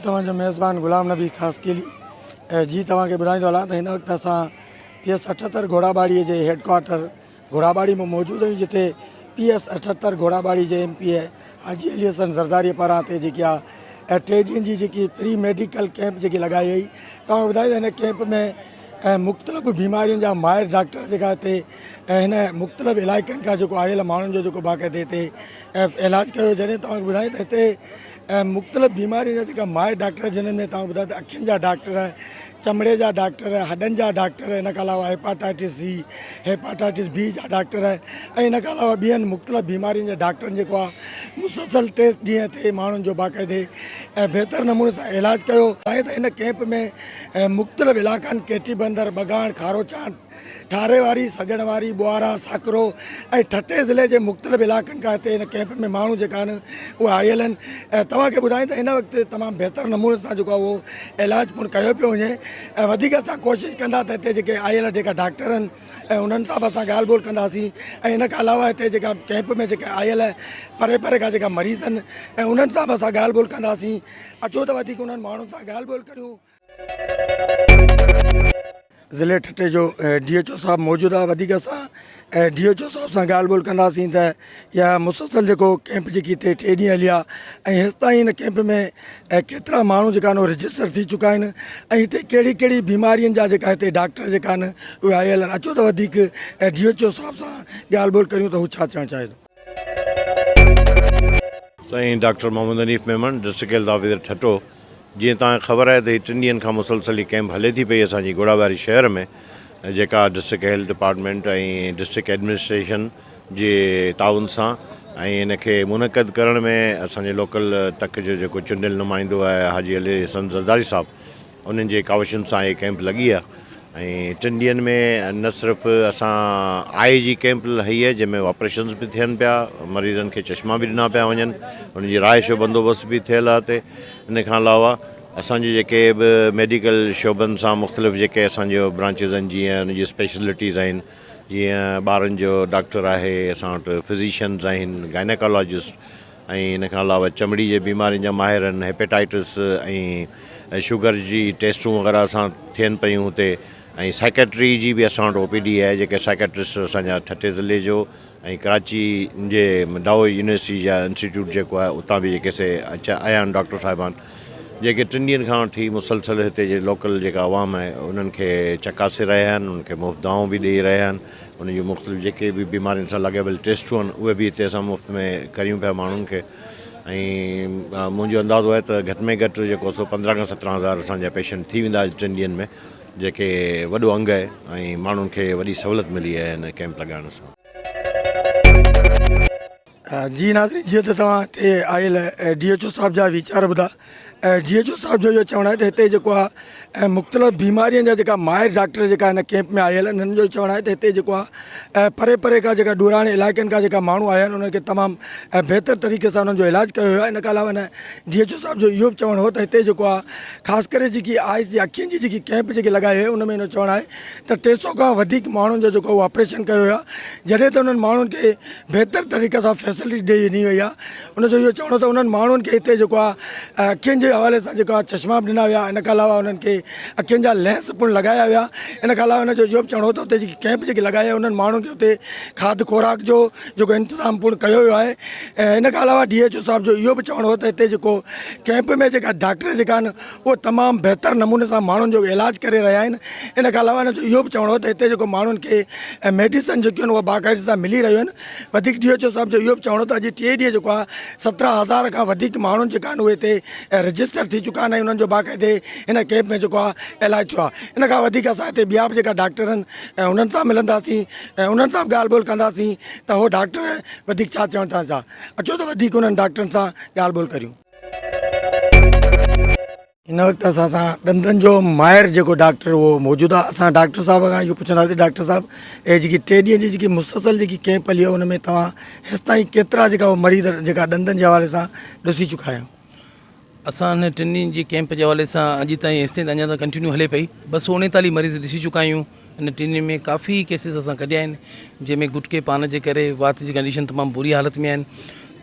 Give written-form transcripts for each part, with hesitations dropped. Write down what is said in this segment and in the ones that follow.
तव्हांजो मेज़बान गुलाम नबी खासकेली जी तव्हांखे ॿुधाईंदो हलां त हिन वक़्तु असां PS 78 घोड़ाबाड़ीअ जे हेडक्वार्टर घोड़ाबाड़ी में मौजूदु आहियूं, जिथे PS 78 घोड़ाबाड़ी जे MP हाजी अली हसन ज़रदारी पारां ते जेकी आहे 3 ॾींहंनि जी जेकी फ्री मेडिकल कैंप जेकी लॻाई वई। तव्हां ॿुधायो हिन कैंप में मुख़्तलिफ़ बीमारियुनि जा माहिर डॉक्टर जेका हिते हिन मुख़्तलिफ़ इलाइक़नि खां जेको आयल माण्हुनि जो जेको बाक़ाइदे हिते इलाजु कयो। जॾहिं तव्हांखे ॿुधायूं त हिते मुख़्तलिफ़ बीमारियुनि जा जेका माहिर डॉक्टर जिन्हनि में तव्हां ॿुधायो त अखियुनि जा डॉक्टर, चमड़े जा डॉक्टर, हॾनि जा डॉक्टर, इन खां अलावा हेपाटाइटिस C, हेपाटाइटिस B जा डॉक्टर ऐं इन खां अलावा ॿियनि मुख़्तलिफ़ बीमारियुनि जे डॉक्टरनि जेको आहे मुसलसल 3 ॾींहं ते माण्हुनि जो बाक़ाइदे बहितर नमूने सां इलाजु कयो आहे। त हिन कैंप में मुख़्तलिफ़ इलाइक़नि केटी बंदर, बगान, खारोचान, ठारे वारी, सगण वारी, बुआरा, साकरो ऐं ठटे ज़िले जे मुख़्तलिफ़ इलाइक़नि खां हिते हिन कैंप में माण्हू जेका आहिनि उहे आयल आहिनि। तव्हांखे ॿुधायूं त हिन वक़्तु तमामु बहितर नमूने सां जेको आहे उहो इलाजु पिणु कयो पियो वञे। वधीक असां कोशिशि कंदा त हिते जेके आयल जेका डॉक्टर आहिनि उन्हनि सां बि असां ॻाल्हि ॿोल कंदासीं ऐं इन खां अलावा हिते जेका कैंप में जेके आयल परे परे खां जेका मरीज़ आहिनि ऐं उन्हनि सां बि असां ॻाल्हि ॿोल कंदासीं। अचो त वधीक उन्हनि माण्हुनि सां ॻाल्हि ॿोल करियूं। ज़िले ठटे जो DHO साहब मौजूदु आहे। वधीक असां DHO साहब सां ॻाल्हि ॿोल कंदासीं त इहा मुसलसल जेको कैंप जेकी हिते 3 ॾींहं हली आहे ऐं हेसि ताईं हिन कैंप में केतिरा माण्हू जेका आहिनि रजिस्टर थी चुका आहिनि ऐं हिते कहिड़ी कहिड़ी बीमारियुनि जा जेका हिते डॉक्टर जेका आहिनि उहे आयल आहिनि। अचो त वधीक DHO साहब सां ॻाल्हि ॿोल करियूं त हू छा चवणु चाहे थो। साईं doctor Mohammad Hanif Memon, district health officer Thatta. जीअं तव्हांखे ख़बर आहे त हीअ 3 ॾींहंनि खां मुसलसल ही कैंप हले थी पई असांजी घोड़ाबाड़ी शहर में, जेका डिस्ट्रिक्ट हेल्थ डिपार्टमेंट ऐं डिस्ट्रिक्ट एडमिनिस्ट्रेशन जे ताउन सां ऐं इनखे मुनक़द करण में असांजे लोकल तक जो जेको चूंडियल नुमाइंदो आहे हाजी अली हसन ज़रदारी साहब, उन्हनि जे काविशुनि सां इहे कैंप लॻी आहे। ऐं 3 ॾींहंनि में न सिर्फ़ु असां आई जी कैंप हई आहे जंहिंमें ऑपरेशन्स बि थियनि पिया, मरीज़नि खे चश्मा बि ॾिना पिया वञनि, उनजी राय जो बंदोबस्तु बि थियल आहे हिते। इन खां अलावा असांजी जेके बि मेडिकल शोबनि सां मुख़्तलिफ़ जेके असांजो ब्रांचिस आहिनि, जीअं उनजी स्पेशलिटीज़ आहिनि, जीअं ॿारनि जो डॉक्टर आहे, असां वटि फिज़िशियन्स आहिनि, गायनेकोलॉजिस्ट, ऐं इन खां अलावा चमड़ी जे बीमारियुनि जा माहिर आहिनि, हेपेटाइटिस ऐं शुगर जी टेस्टूं वग़ैरह असां थियनि पियूं हुते। ऐं साइकेट्री जी बि असां वटि OPD आहे, जेके साइकेट्रिस्ट असांजा ठटे ज़िले जो ऐं कराची जे डाउ यूनिवर्सिटी जा इंस्टीट्यूट जेको आहे उतां बि जेके से आया आहिनि डॉक्टर साहिबान, जेके 3 ॾींहंनि खां वठी मुसलसल हिते जे लोकल जेका आवाम आहे उन्हनि खे चकासे रहिया आहिनि, उन्हनि खे मुफ़्त दवाऊं बि ॾेई रहिया आहिनि। उन जूं मुख़्तलिफ़ जेके बि बीमारियुनि सां लॻियल टेस्टूं आहिनि उहे बि हिते असां मुफ़्त में करियूं पिया माण्हुनि खे। ऐं मुंहिंजो अंदाज़ो आहे त घटि में घटि जेको 15 खां 17 हज़ार असांजा पेशेंट थी वेंदा 3 ॾींहंनि में, जेके वॾो अंग आहे ऐं माण्हुनि खे वॾी सहूलियत मिली आहे हिन कैंप लॻाइण सां। जी नाज़रीन, जीअं त तव्हां हिते आयल DHO साहब जा वीचार ॿुधा। DHO साहब जो इहो चवणु आहे त हिते जेको आहे मुख़्तलिफ़ बीमारियुनि जा जेका माहिर डॉक्टर जेका हिन कैंप में आयल आहिनि, हिननि जो चवणु आहे त हिते जेको आहे परे परे खां जेका ॾूराणे इलाइक़नि खां जेका माण्हू आया आहिनि उन्हनि खे तमामु बहितर तरीक़े सां उन्हनि जो इलाजु कयो वियो आहे। इन खां अलावा हिन DHO साहब जो इहो बि चवणु हो त हिते जेको आहे ख़ासि करे जेकी आइस जी अखियुनि जी जेकी कैंप जेकी लॻाई हुई उन में हिन चवणु आहे त 300 खां वधीक माण्हुनि जो जेको ऑपरेशन कयो वियो आहे, जॾहिं त उन्हनि माण्हुनि खे बहितर तरीक़े सां फैसिलिटी ॾेई ॾिनी वई आहे। उनजो इहो चवणो त उन्हनि माण्हुनि खे हिते जेको आहे अखियुनि जे हवाले सां जेको आहे चश्मा बि ॾिना विया, इन खां अलावा उन्हनि खे अखियुनि जा लेंस पिणु लॻाया विया। इन खां अलावा हिनजो इहो बि चवणो त हुते जेकी कैंप जेकी लॻाई आहे उन्हनि माण्हुनि खे हुते खाध खुराक जो जेको इंतिज़ाम पिणु कयो वियो आहे। ऐं इन खां अलावा DHO साहब जो इहो बि चवणो हो त हिते जेको कैंप में जेका डॉक्टर जेका आहिनि उहे तमामु बहितर नमूने सां माण्हुनि जो इलाजु करे रहिया आहिनि। इन खां अलावा हिनजो इहो बि चवणो हो त हिते जेको माण्हुनि खे मेडिसन जेकियूं आहिनि उहे बाक़ाइदे सां मिली रहियूं आहिनि। वधीक DHO साहब जो इहो बि चवणो त अॼु 3 ॾींहं जेको आहे 17,000 खां वधीक माण्हुनि जेका आहिनि उहे हिते रजिस्टर थी चुका आहिनि ऐं उन्हनि जो बाक़ाइदे हिन कैंप में जेको आहे इलाजु थियो आहे। इन खां वधीक असां हिते ॿिया बि जेका डॉक्टर आहिनि ऐं उन्हनि सां मिलंदासीं ऐं उन्हनि सां बि ॻाल्हि ॿोल कंदासीं त उहो डॉक्टर वधीक छा चवनि था। अचो त वधीक उन्हनि डॉक्टरनि सां ॻाल्हि ॿोल करियूं। हिन वक़्तु असां सां ॾंदनि जो माहिर जेको डॉक्टर उहो मौजूदु आहे। असां डॉक्टर साहिब खां इहो पुछंदासीं, डॉक्टर साहिब जेकी 3 ॾींहं जी जेकी मुसलसल जेकी कैंप हली आहे उन में तव्हां हेसि ताईं केतिरा जेका मरीज़ जेका ॾंदनि जे हवाले सां ॾिसी चुका आहियो? असां हिन 3 ॾींहंनि जी कैंप जे हवाले सां अॼु ताईं हेसि ताईं अञा त कंटिन्यू हले पई। 239 मरीज़ ॾिसी चुका आहियूं। इन 3 ॾींहंनि में काफ़ी केसिस असां कढिया आहिनि, जंहिंमें गुटके पान जे करे वात जी कंडीशन तमामु बुरी हालत में आहिनि।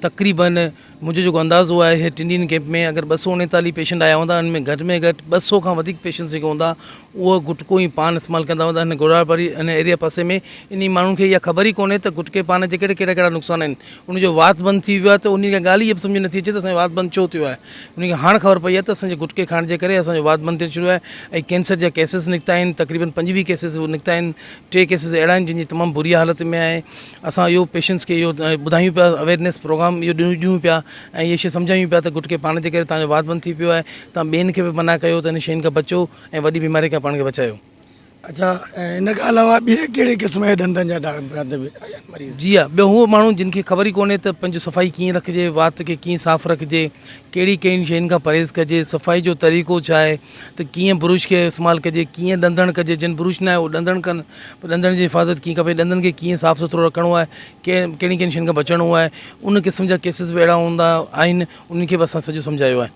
तकरीबन मुझे जो अंदाज़ो है हे टिनी कैंप में अगर 239 पेशेंट आया होंदा उनमें घट में घट 200 खां वधीक पेशेंट्स जेके होंदा वो गुटको ही पान इस्तेमाल कंदा होंदा हिन गोड़ाबारी इन एरिया पासे में इन माण्हुनि खे इहा ख़बर ही कोन्हे त गुटके पान जे कहिड़ा कहिड़ा कहिड़ा नुक़सान आहिनि उनजो वात बंदि थी वियो आहे त उन खे ॻाल्हि इहा सम्झ नथी अचे त असांजो वात बंदि छो थियो आहे उनखे हाणे ख़बर पई आहे त असांजे गुटके खाइण जे करे असांजो वात बंदि थियणु शुरू आहे ऐं कैंसर जा केसिस निकिता आहिनि तक़रीबन 25 केसिस निकिता आहिनि 3 केसिस अहिड़ा आहिनि जिनजी तमामु बुरी हालत में आहे असां इहो पेशेंट्स खे इहो ॿुधायूं पिया अवेयरनेस प्रोग्राम इहो ॾियूं पिया ऐं इहे शइ सम्झायूं पिया त गुटके पान जे करे तव्हांजो वात बंदि थी पियो आहे तव्हां ॿियनि खे बि मना कयो त इन शयुनि खां बचो ऐं वॾी बीमारी खां पाण खे बचायो अच्छा इन खां अलावा ॿिए कहिड़े क़िस्म जे ॾंदनि जा मरीज़ जी हा ॿियो हूअ माण्हू जिन खे ख़बर ई कोन्हे त पंहिंजो सफ़ाई कीअं रखिजे वात खे कीअं साफ़ु रखिजे कहिड़ी कहिड़ी शयुनि खां परहेज़ कजे सफ़ाई जो तरीक़ो छा आहे त कीअं ब्रुश खे इस्तेमालु कजे कीअं ॾंदण कजे जिन ब्रुश न आहे उहो ॾंदण कनि ॾंदण जी हिफ़ाज़त कीअं खपे ॾंदनि खे कीअं साफ़ु सुथिरो रखिणो आहे कहिड़ी कहिड़ी शयुनि खां बचिणो आहे उन क़िस्म जा केसिस बि अहिड़ा हूंदा आहिनि उन्हनि खे बि असां सॼो सम्झायो आहे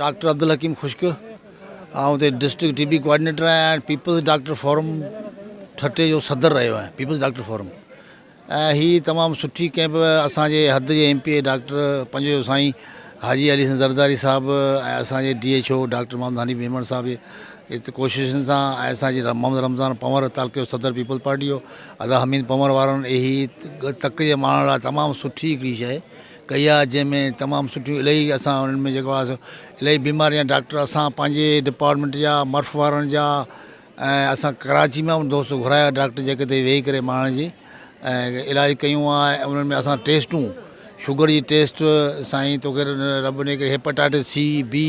डॉक्टर अब्दुल हकीम खुश्क ऐं हुते डिस्ट्रिक्ट टीबी कोऑर्डिनेटर आहियां पीपल्स डॉक्टर फोरम ठटे जो सदर रहियो आहे पीपल्स डॉक्टर फोरम ऐं हीअ तमामु सुठी कैंप असांजे हद जे MP डॉक्टर पंहिंजो साईं हाजी अली ज़रदारी साहिबु ऐं असांजे DHO डॉक्टर मोहम्मद हनीफ़ मेमण साहिबु हिते कोशिशुनि सां ऐं असांजे मोहम्मद रमज़ान पंवर तालुके जो सदर पीपल पार्टी जो अदा हमीद पंवर वारनि हीअ तक जे माण्हुनि लाइ तमामु सुठी हिकिड़ी शइ कई आहे जंहिंमें तमामु सुठियूं इलाही असां उन्हनि में जेको आहे इलाही बीमारियूं डॉक्टर असां पंहिंजे डिपार्टमेंट जा मर्फ़ वारनि जा ऐं असां कराची में दोस्त घुराया डॉक्टर जेके ते वेही करे माण्हुनि जी ऐं इलाज कयूं आहे उन्हनि में असां टेस्टूं शुगर जी टेस्ट साईं तोखे रब ने करे हेपेटाइटिस C B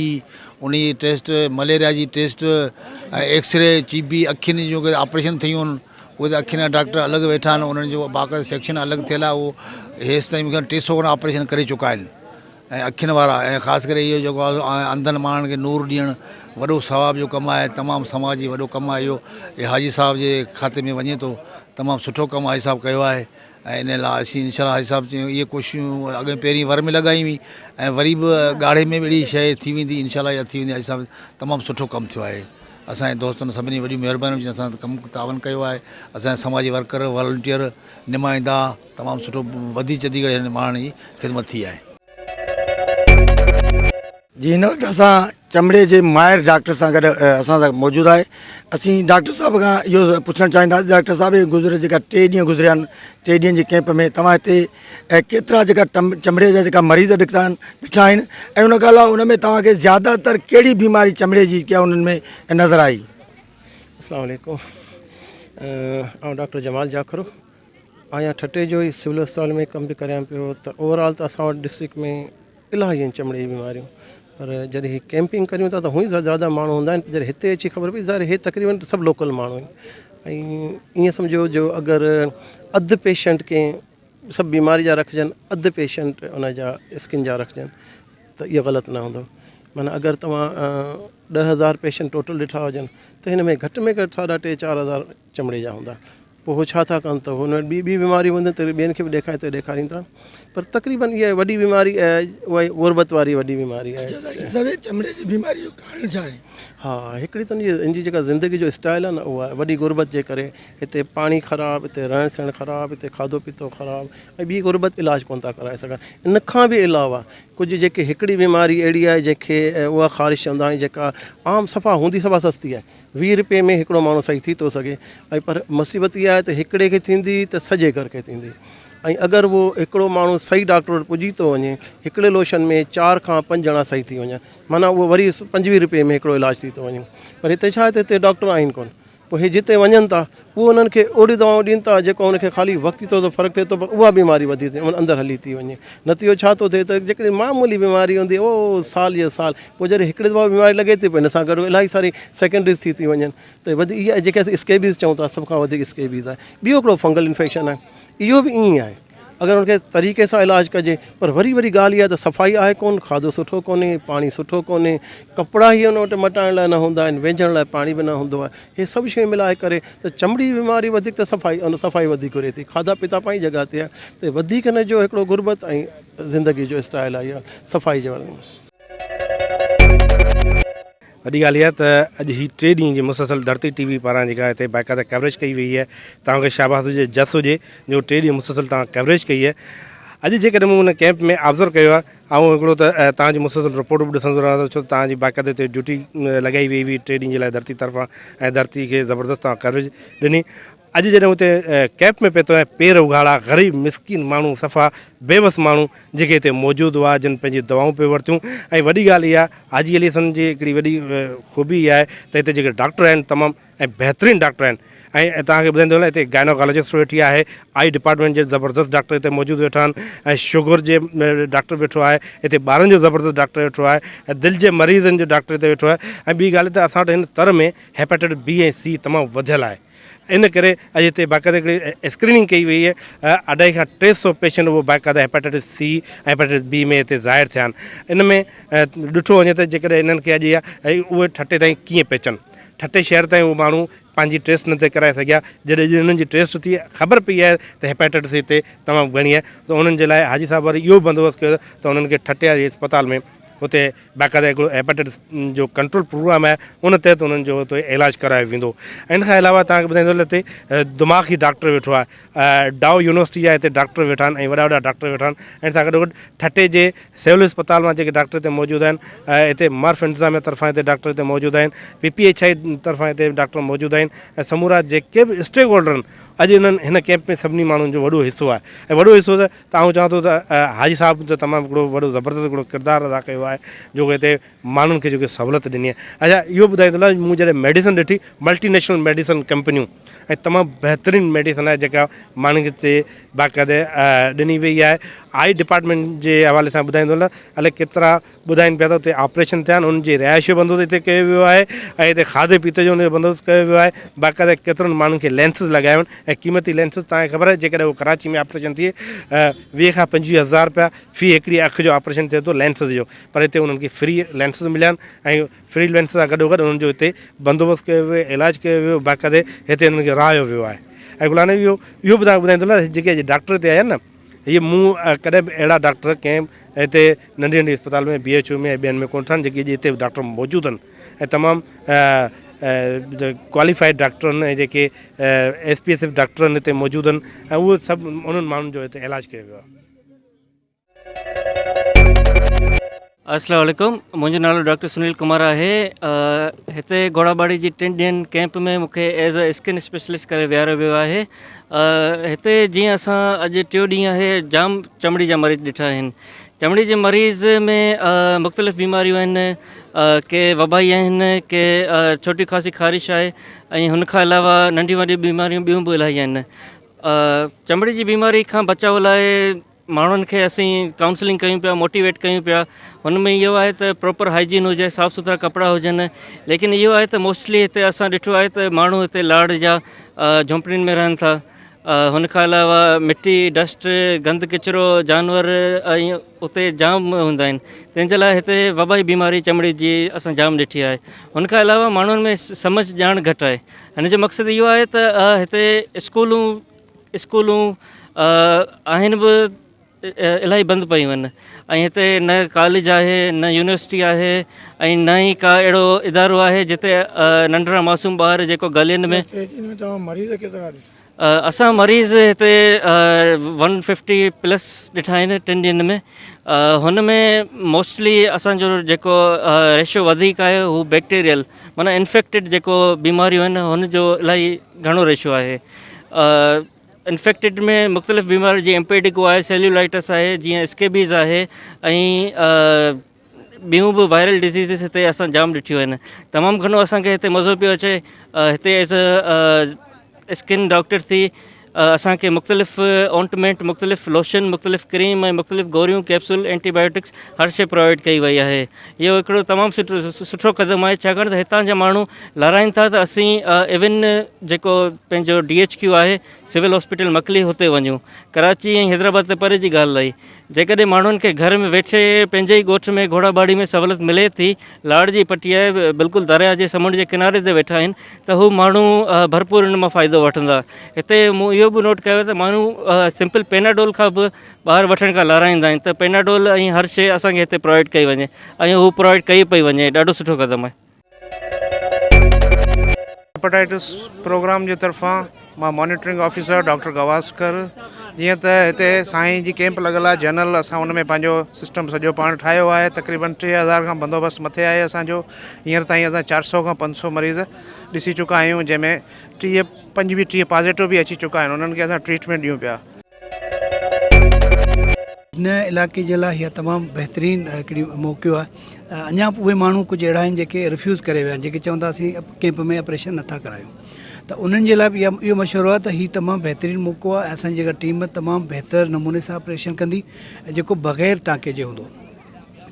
उन जी टेस्ट मलेरिया जी टेस्ट एक्सरे TB अखियुनि जूं ऑपरेशन थियूं आहिनि उहे त अखियुनि जा डॉक्टर अलॻि वेठा आहिनि उन्हनि जो बाक़ाइदा सेक्शन अलॻि थियल आहे उहो हेसि ताईं मूंखे 300 खनि ऑपरेशन करे चुका आहिनि ऐं अखियुनि वारा ऐं ख़ासि करे इहो जेको आहे अंधनि माण्हुनि खे नूर ॾियणु वॾो सवाब जो कमु आहे तमामु समाज जी वॾो कमु आहे इहो हाजी साहिब जे खाते में वञे थो तमामु सुठो कमु हाजी साहिबु कयो आहे ऐं इन लाइ असीं इंशाअल्लाह हाजी साहिबु चयूं इहे कोशिशूं अॻे पहिरीं वर में लॻाई हुई ऐं वरी बि ॻाढ़े में बि अहिड़ी शइ थी वेंदी इंशाअल्लाह इहा थी वेंदी हाजी साहिबु तमामु सुठो कमु थियो आहे असांजे दोस्तनि सभिनी वॾी महिरबानी जिन असां कमु तावन कयो आहे असांजा समाजी वर्कर वॉलंटियर नुमाइंदा तमामु सुठो वधी चधी करे हिन माण्हुनि जी ख़िदमत थी आहे जी हिन वक़्तु असां चमड़े जे माहिर डॉक्टर सां गॾु असां सां मौजूदु आहे असीं डॉक्टर साहिब खां इहो पुछणु चाहींदासीं डॉक्टर साहिब गुज़िरे जेका 3 ॾींहं गुज़रिया आहिनि 3 ॾींहंनि जे कैंप में तव्हां हिते केतिरा जेका चमड़े जा जेका मरीज़ ॾिठा आहिनि ऐं उन खां अलावा उन में तव्हांखे ज़्यादातर कहिड़ी बीमारी चमड़े जी क्या उन्हनि में नज़र आई अस्सलाम वालेकुम आउं डॉक्टर जमाल जाखरो आहियां ठटे जो ई सिविल अस्पताल में कमु बि करियां पियो त ओवरऑल त असां वटि डिस्ट्रिक्ट में इलाही आहिनि चमड़े जी बीमारियूं पर जॾहिं ही कैंपिंग करियूं था त हुई ज़्यादा माण्हू हूंदा आहिनि जॾहिं हिते अची ख़बर पई ज़ाहिर हे तक़रीबन सभु लोकल माण्हू आहिनि ऐं ईअं सम्झो जो अगरि अधु पेशेंट कंहिं सभु बीमारी जा रखिजनि अधु पेशेंट उन जा स्किन जा रखिजनि त इहो ग़लति न हूंदो माना अगरि तव्हां 10,000 पेशेंट टोटल ॾिठा हुजनि त हिन में घटि में घटि 3.5-4 हज़ार चमड़े जा हूंदा पोइ हू छा था कनि त हुन ॿी बीमारी हूंदी त ॿियनि खे बि ॾेखारीनि था पर तक़रीबन इहा वॾी बीमारी उहा गुरबत वारी वॾी बीमारी आहे चमड़े जी बीमारी जो कारण छा आहे हा हिकिड़ी त इनजी जेका ज़िंदगी जो स्टाइल आहे न उहा वॾी गुरबत जे करे हिते पाणी ख़राबु हिते रहण सहण ख़राबु हिते खाधो पीतो ख़राबु ऐं ॿी गुरबत इलाजु कोन था कराए सघनि इन खां बि अलावा कुझु जेके हिकिड़ी बीमारी अहिड़ी आहे जंहिंखे उहा ख़ारिश चवंदा आहियूं जेका आम सफ़ा हूंदी सफ़ा सस्ती आहे 20 रुपए में हिकिड़ो माण्हू सही थी थो सघे ऐं पर मुसीबत इहा आहे त हिकिड़े खे थींदी त सॼे घर खे थींदी ऐं अगरि उहो हिकिड़ो माण्हू सही डॉक्टर वटि पुॼी थो वञे हिकिड़े लोशन में 4 खां 5 ॼणा सही थी वञनि माना उहो वरी 25 रुपए में हिकिड़ो इलाजु थी थो वञे पर हिते छा आहे त हिते डॉक्टर आहिनि कोन पोइ हे जिते वञनि था उहो उन्हनि खे ओड़ी दवाऊं ॾियनि था जेको उनखे ख़ाली वक़्ती तौर ते फ़र्क़ु थिए थो पर उहा बीमारी वधी थी अंदरि हली थी वञे नतीजो छा थो थिए त जेकॾहिं मामूली बीमारी हूंदी ओ साल या साल पोइ जॾहिं हिकिड़े दफ़ा बीमारी लॻे थी पई हिन सां गॾु इलाही सारी सेकेंडरीज़ थी वञनि त वधीक इहा जेके असां स्केबीज़ चऊं था सभ खां वधीक स्केबीज़ आहे ॿियो हिकिड़ो फंगल इन्फेक्शन आहे इहो बि ईअं आहे अगरि उनखे तरीक़े सां इलाजु कजे पर वरी ॻाल्हि इहा त सफ़ाई आहे कोन खाधो सुठो कोन्हे पाणी सुठो कोन्हे कपिड़ा ई हुन वटि मटाइण लाइ न हूंदा आहिनि वेझण लाइ पाणी बि न हूंदो आहे इहे सभु शयूं मिलाए करे त चमड़ी बीमारी वधीक त सफ़ाई वधीक घुरे थी खाधा पीता पंहिंजी जॻह ते आहे त वधीक हिन जो हिकिड़ो गुरबत ऐं ज़िंदगी जो स्टाइल आहे इहा सफ़ाई जे बारे में वॾी ॻाल्हि इहा त अॼु ही 3 ॾींहं जी मुसलसल धरती TV पारां जेका हिते बाक़ाइदा कवरेज कई वई आहे, तव्हांखे शाबाश हुजे, जस हुजे जो 3 ॾींहं मुसलसल तव्हां कवरेज कई आहे। अॼु जेकॾहिं मूं हुन कैंप में ऑब्ज़र्व कयो आहे, ऐं हिकिड़ो त तव्हांजी मुसलसल रिपोर्ट बि ॾिसंदो रहां थो, छो त तव्हांजी बाक़ाइदा हिते ड्यूटी लॻाई वई हुई 3 ॾींहं जे लाइ धरती तरफ़ां, ऐं धरती खे ज़बरदस्त तव्हां कवरेज ॾिनी। अॼु जॾहिं हुते कैंप में पहुतो ऐं पेर उघाड़ा ग़रीब मिसकिन माण्हू, सफ़ा बेवस माण्हू जेके हिते मौजूदु हुआ, जिन पंहिंजी दवाऊं पे वरितियूं। ऐं वॾी ॻाल्हि इहा हाजी अली हसन जी हिकिड़ी वॾी ख़ूबी इहा आहे त हिते जेके डॉक्टर आहिनि तमामु ऐं बहितरीनु डॉक्टर आहिनि। ऐं तव्हांखे ॿुधाईंदो हिते गाइनोकोलॉजिस्ट वेठी आहे, आई डिपार्टमेंट जे ज़बरदस्त डॉक्टर हिते मौजूदु वेठा आहिनि, ऐं शुगर जे डॉक्टर वेठो आहे हिते, ॿारनि जो ज़बरदस्त डॉक्टर वेठो आहे, ऐं दिलि जे मरीज़नि जो डॉक्टर हिते वेठो आहे। ऐं ॿी ॻाल्हि त असां वटि हिन तर में हेपेटाइटिस B ऐं C तमामु वधियल आहे। इन करे अॼु हिते बाक़ाइदा हिकिड़ी स्क्रीनिंग कई वई आहे, 250 खां 300 पेशेंट उहो बाक़ाइदा हेपेटाइटिस C ऐं हेपेटाइटिस B में हिते ज़ाहिर थिया आहिनि। इन में ॾिठो वञे त जेकॾहिं इन्हनि खे अॼु इहा उहे ठटे ताईं कीअं पहुचनि, ठटे शहर ताईं उहे माण्हू पंहिंजी टेस्ट नथे कराए सघिया। जॾहिं उन्हनि जी टेस्ट थी, ख़बर पई आहे त हेपेटाइटिस हिते तमामु घणी आहे, त उन्हनि जे लाइ हाजी साहब वरी इहो बंदोबस्तु कयो त उन्हनि खे ठटे वारी अस्पताल में हुते बाक़ाइदा हिकिड़ो हेपेटाइटिस जो कंट्रोल प्रोग्राम आहे, उन तहत उन्हनि जो हुते इलाजु करायो वेंदो। इन खां अलावा तव्हांखे ॿुधाईंदो हिते दिमाग़ी डॉक्टर वेठो आहे, डाउ यूनिवर्सिटी जा हिते डॉक्टर वेठा आहिनि ऐं वॾा वॾा डॉक्टर वेठा आहिनि। ऐं सां गॾोगॾु ठटे जे सिविल अस्पताल मां जेके डॉक्टर हिते मौजूदु आहिनि, हिते मर्फ इंतिज़ामिया तरफ़ां हिते डॉक्टर हिते मौजूदु आहिनि, PPHI तरफ़ां हिते डॉक्टर मौजूदु आहिनि, ऐं समूरा जेके बि स्टेक होल्डर आहिनि अॼु हिन कैंप में सभिनी माण्हुनि जो वॾो हिसो आहे। ऐं वॾो हिसो त आउं चवां थो त हाजी साहब त तमामु हिकिड़ो वॾो ज़बरदस्त हिकिड़ो किरदारु अदा कयो आहे, जेको हिते माण्हुनि खे जेके सहूलियत ॾिनी आहे। अच्छा, इहो ॿुधाईंदो आहे मूं जॾहिं मेडिसिन ॾिठी, मल्टीनेशनल मेडिसिन कंपनियूं ऐं तमामु बहितरीनु मेडिसिन आहे जेका माण्हुनि खे हिते बाक़ाइदा ॾिनी वई आहे। आई डिपार्टमेंट जे हवाले सां ॿुधाईंदो अलाए केतिरा ॿुधाइनि पिया त हुते ऑपरेशन थिया आहिनि, उनजी रिहाइश जो बंदोबस्तु हिते कयो वियो आहे, ऐं हिते खाधे पीते जो उनजो बंदोबस्तु कयो वियो आहे। बाक़ाइदा केतिरनि माण्हुनि खे लेंसिस लॻाया आहिनि, ऐं क़ीमती लेंसिस तव्हांखे ख़बर आहे जेकॾहिं उहो कराची में ऑपरेशन थिए 20 खां 25 हज़ार रुपया फ़ी हिकिड़ी अखि जो ऑपरेशन थिए थो लेंसिस जो, पर हिते उन्हनि खे फ्री लेंसिस मिलिया आहिनि, ऐं फ्री लेंसिस सां गॾोगॾु उन्हनि जो हिते बंदोबस्तु कयो वियो, इलाजु कयो वियो, बाक़ाइदे हिते उन्हनि खे रहायो वियो आहे। ऐं गुलाम इहो ॿुधाईंदो आहे जेके डॉक्टर हिते आया आहिनि न, इहे मूं कॾहिं बि अहिड़ा डॉक्टर कंहिं हिते नंढी नंढी अस्पताल में BHO में ऐं ॿियनि में कोन ठहनि जेके हिते डॉक्टर मौजूदु आहिनि, ऐं तमामु क्वालिफाइड डॉक्टर आहिनि, ऐं जेके SPSF डॉक्टर आहिनि हिते मौजूदु आहिनि, ऐं उहे सभु उन्हनि माण्हुनि जो हिते इलाजु कयो वियो आहे। अस्सलाम वालेकुम, मुंहिंजो नालो डॉक्टर सुनील कुमार आहे। हिते घोड़ाबाड़ी जी 3 ॾींहंनि कैंप में मूंखे एज़ अ स्किन स्पेशलिस्ट करे विहारियो वियो आहे। हिते जीअं असां अॼु 3 ॾींहं आहे जाम चमड़ी जा मरीज़ ॾिठा आहिनि। चमड़ी जे मरीज़ में मुख़्तलिफ़ बीमारियूं आहिनि, के वबाई आहिनि, के छोटी ख़ासी ख़ारिश आहे, ऐं हुन खां अलावा नंढी वॾी बीमारियूं ॿियूं बि इलाही आहिनि। चमड़ी जी बीमारी खां बचाव लाइ माण्हुनि खे असीं काउंसलिंग कयूं पिया, मोटिवेट कयूं पिया। हुन में इहो आहे त प्रॉपर हाइजीन हुजे, साफ़ु सुथरा कपिड़ा हुजनि, लेकिन इहो आहे त मोस्टली हिते असां ॾिठो आहे त माण्हू हिते लाड़ जा झोंपड़ियुनि में रहनि था। हुन खां अलावा मिटी, डस्ट, गंद किचिरो, जानवर ऐं उते जाम हूंदा आहिनि, तंहिंजे लाइ हिते वबाई बीमारी चमड़ी जी असां जाम ॾिठी आहे। हुन खां अलावा माण्हुनि में सम्झ ॼाण घटि आहे। हिन जो मक़सदु इहो आहे त हिते स्कूलूं आहिनि बि इलाही बंदि पयूं आहिनि, ऐं हिते न कॉलेज आहे, न यूनिवर्सिटी आहे, ऐं न ई का अहिड़ो इदारो आहे जिते नंढड़ा मासूम ॿार जेको गलियुनि में असां मरीज़ हिते 150+ ॾिठा आहिनि 3 ॾींहंनि में। हुन में मोस्टली असांजो जेको रेशो वधीक आहे हू बैक्टीरियल माना इन्फेक्टेड जेको बीमारियूं आहिनि हुनजो इलाही घणो रेशो आहे। इन्फेक्टेड में मुख़्तलिफ़ बीमारी जीअं एम्पेडिको आहे, सेल्यूलाइटिस आहे, जीअं स्केबीज़ आहे, ऐं ॿियूं बि वायरल डिज़ीज़िस हिते असां जाम ॾिठियूं आहिनि। तमामु घणो असांखे हिते मज़ो पियो अचे। हिते एज़ अ स्किन डॉक्टर थी असांखे मुख़्तलिफ़ ऑइंटमेंट, मुख़्तलिफ़ लोशन, मुख़्तलिफ़ क्रीम ऐं मुख़्तलिफ़ गोरियूं, कैप्सूल, एंटीबायोटिक्स हर शइ प्रोवाइड कई वई आहे। इहो हिकिड़ो तमामु सुठो क़दम आहे, छाकाणि त हितां जा माण्हू लाराइनि था त असीं इवन जेको पंहिंजो DHQ आहे सिविल हॉस्पिटल मकली हुते वञूं। कराची ऐं हैदराबाद त परे जी ॻाल्हि आहे। जेकॾहिं माण्हुनि खे घर में वेठे पंहिंजे ई ॻोठ में घोड़ाबाड़ी में सहूलियत मिले थी, लाड़ जी पटी आहे, बिल्कुलु दरिया जे समुंड जे किनारे ते वेठा आहिनि, त हू माण्हू भरपूर हिन मां फ़ाइदो वठंदा। हिते मूं इहो बि नोट कयो त माण्हू सिंपल पेनाडोल खां बि ॿाहिरि वठण खां लाराईंदा आहिनि, त पेनाडोल ऐं हर शइ असांखे हिते प्रोवाइड कई वञे, ऐं हू प्रोवाइड कई पई वञे। ॾाढो सुठो क़दम आहे। हेपेटाइटिस प्रोग्राम जे तरफ़ां मां मॉनिटरिंग ऑफिसर डॉक्टर गवास्कर जीअं त हिते साईं जी कैंप लॻल आहे जनरल असां हुन में पंहिंजो सिस्टम सॼो पाण ठाहियो आहे तक़रीबन 3000 खां बंदोबस्तु मथे आहे असांजो हींअर ताईं असां 400 खां 500 मरीज़ ॾिसी चुका आहियूं जंहिंमें 25 पॉजिटिव बि अची चुका आहिनि उन्हनि खे असां ट्रीटमेंट ॾियूं पिया। हिन इलाइक़े जे लाइ हीअ तमामु बहितरीनु हिकिड़ी मौक़ो आहे। अञा उहे माण्हू कुझु अहिड़ा आहिनि जेके रिफ्यूज़ करे विया आहिनि जेके चवंदा असीं कैंप में ऑपरेशन नथा करायूं त उन्हनि जे लाइ बि इहो मशवरो आहे त हीउ तमामु बहितरीनु मौक़ो आहे। असांजी जेका टीम तमामु बहितर नमूने सां ऑपरेशन कंदी जेको बग़ैर टांके जे हूंदो।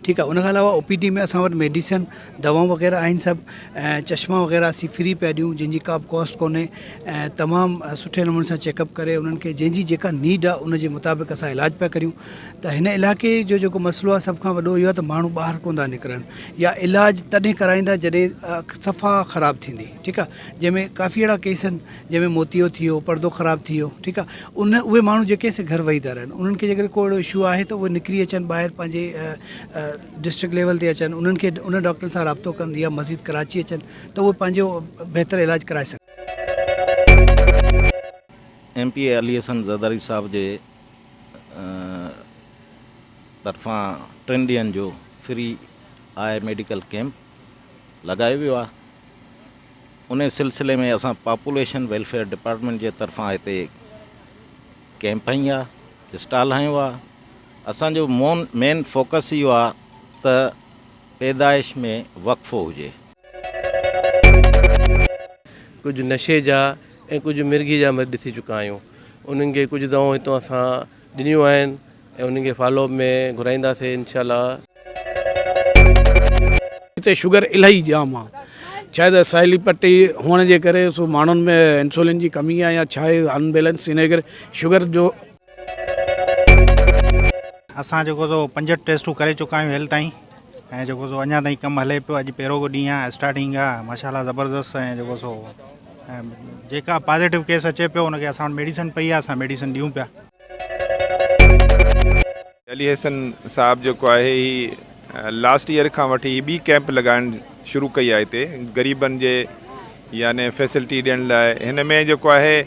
ठीकु आहे। उनखां अलावा OPD में असां वटि मेडिसन दवाऊं वग़ैरह आहिनि सभु ऐं चश्मा वग़ैरह असीं फ्री पिया ॾियूं जंहिंजी का बि कॉस्ट कोन्हे ऐं तमामु सुठे नमूने सां चेकअप करे उन्हनि खे जंहिंजी जेका नीड आहे उन जे मुताबिक़ असां इलाजु पिया करियूं। त हिन इलाइक़े जो जेको मसइलो आहे सभ खां वॾो इहो आहे त माण्हू ॿाहिरि कोन था निकिरनि या इलाजु तॾहिं कराईंदा जॾहिं सफ़ा ख़राबु थींदी। ठीकु आहे। जंहिंमें काफ़ी अहिड़ा केस आहिनि जंहिंमें मोतियो थी वियो पर्दो ख़राबु थी वियो। ठीकु आहे। उहे माण्हू जेके से घर वेही था रहनि उन्हनि खे जेकर को अहिड़ो इशू आहे त उहे निकिरी अचनि ॿाहिरि पंहिंजे डिस्ट्रिक्ट लेवल ते अचनि उन्हनि खे उन डॉक्टर सां राब्तो कनि या मज़ीद कराची अचनि त उहे पंहिंजो बहितर इलाजु कराए सघनि। MP अली हसन ज़रदारी साहब जे तरफ़ां 3 ॾींहंनि जो फ्री आई मेडिकल कैंप लॻायो वियो आहे। उन सिलसिले में असां पॉपुलेशन वेलफेयर डिपार्टमेंट जे तरफ़ां हिते कैंप हई आहे स्टॉल हयो आहे। असांजो मेन फोकस इहो आहे त पैदाइश में वक़फ़ो हुजे। कुझु नशे जा ऐं कुझु मिर्गी जा मरीज़ ॾिसी चुका आहियूं उन्हनि खे कुझु दवाऊं हितां असां ॾिनियूं आहिनि ऐं उन्हनि खे फॉलोअप में घुराईंदासीं इंशाल्लाह। हिते शुगर इलाही जाम आहे शायदि साहिली पट्टी हुअण जे करे सो माण्हुनि में इंसुलिन जी कमी आहे या छा आहे अनबैलेंस इन करे शुगर जो असां जेको सो 5 टेस्टूं करे चुका आहियूं हेल्थ ताईं ऐं जेको सो अञा ताईं कमु हले पियो। अॼु पहिरों ॾींहुं आहे स्टार्टिंग आहे माशाल्लाह ज़बरदस्त ऐं जेको सो जेका पॉजिटिव केस अचे पियो उनखे असां वटि मेडिसिन पई आहे असां मेडिसिन ॾियूं पिया। अली हसन साहब जेको आहे ही लास्ट ईयर खां वठी ही ॿी कैंप लॻाइण शुरू कई आहे हिते ग़रीबनि जे याने फैसिलिटी ॾियण लाइ। हिन में जेको आहे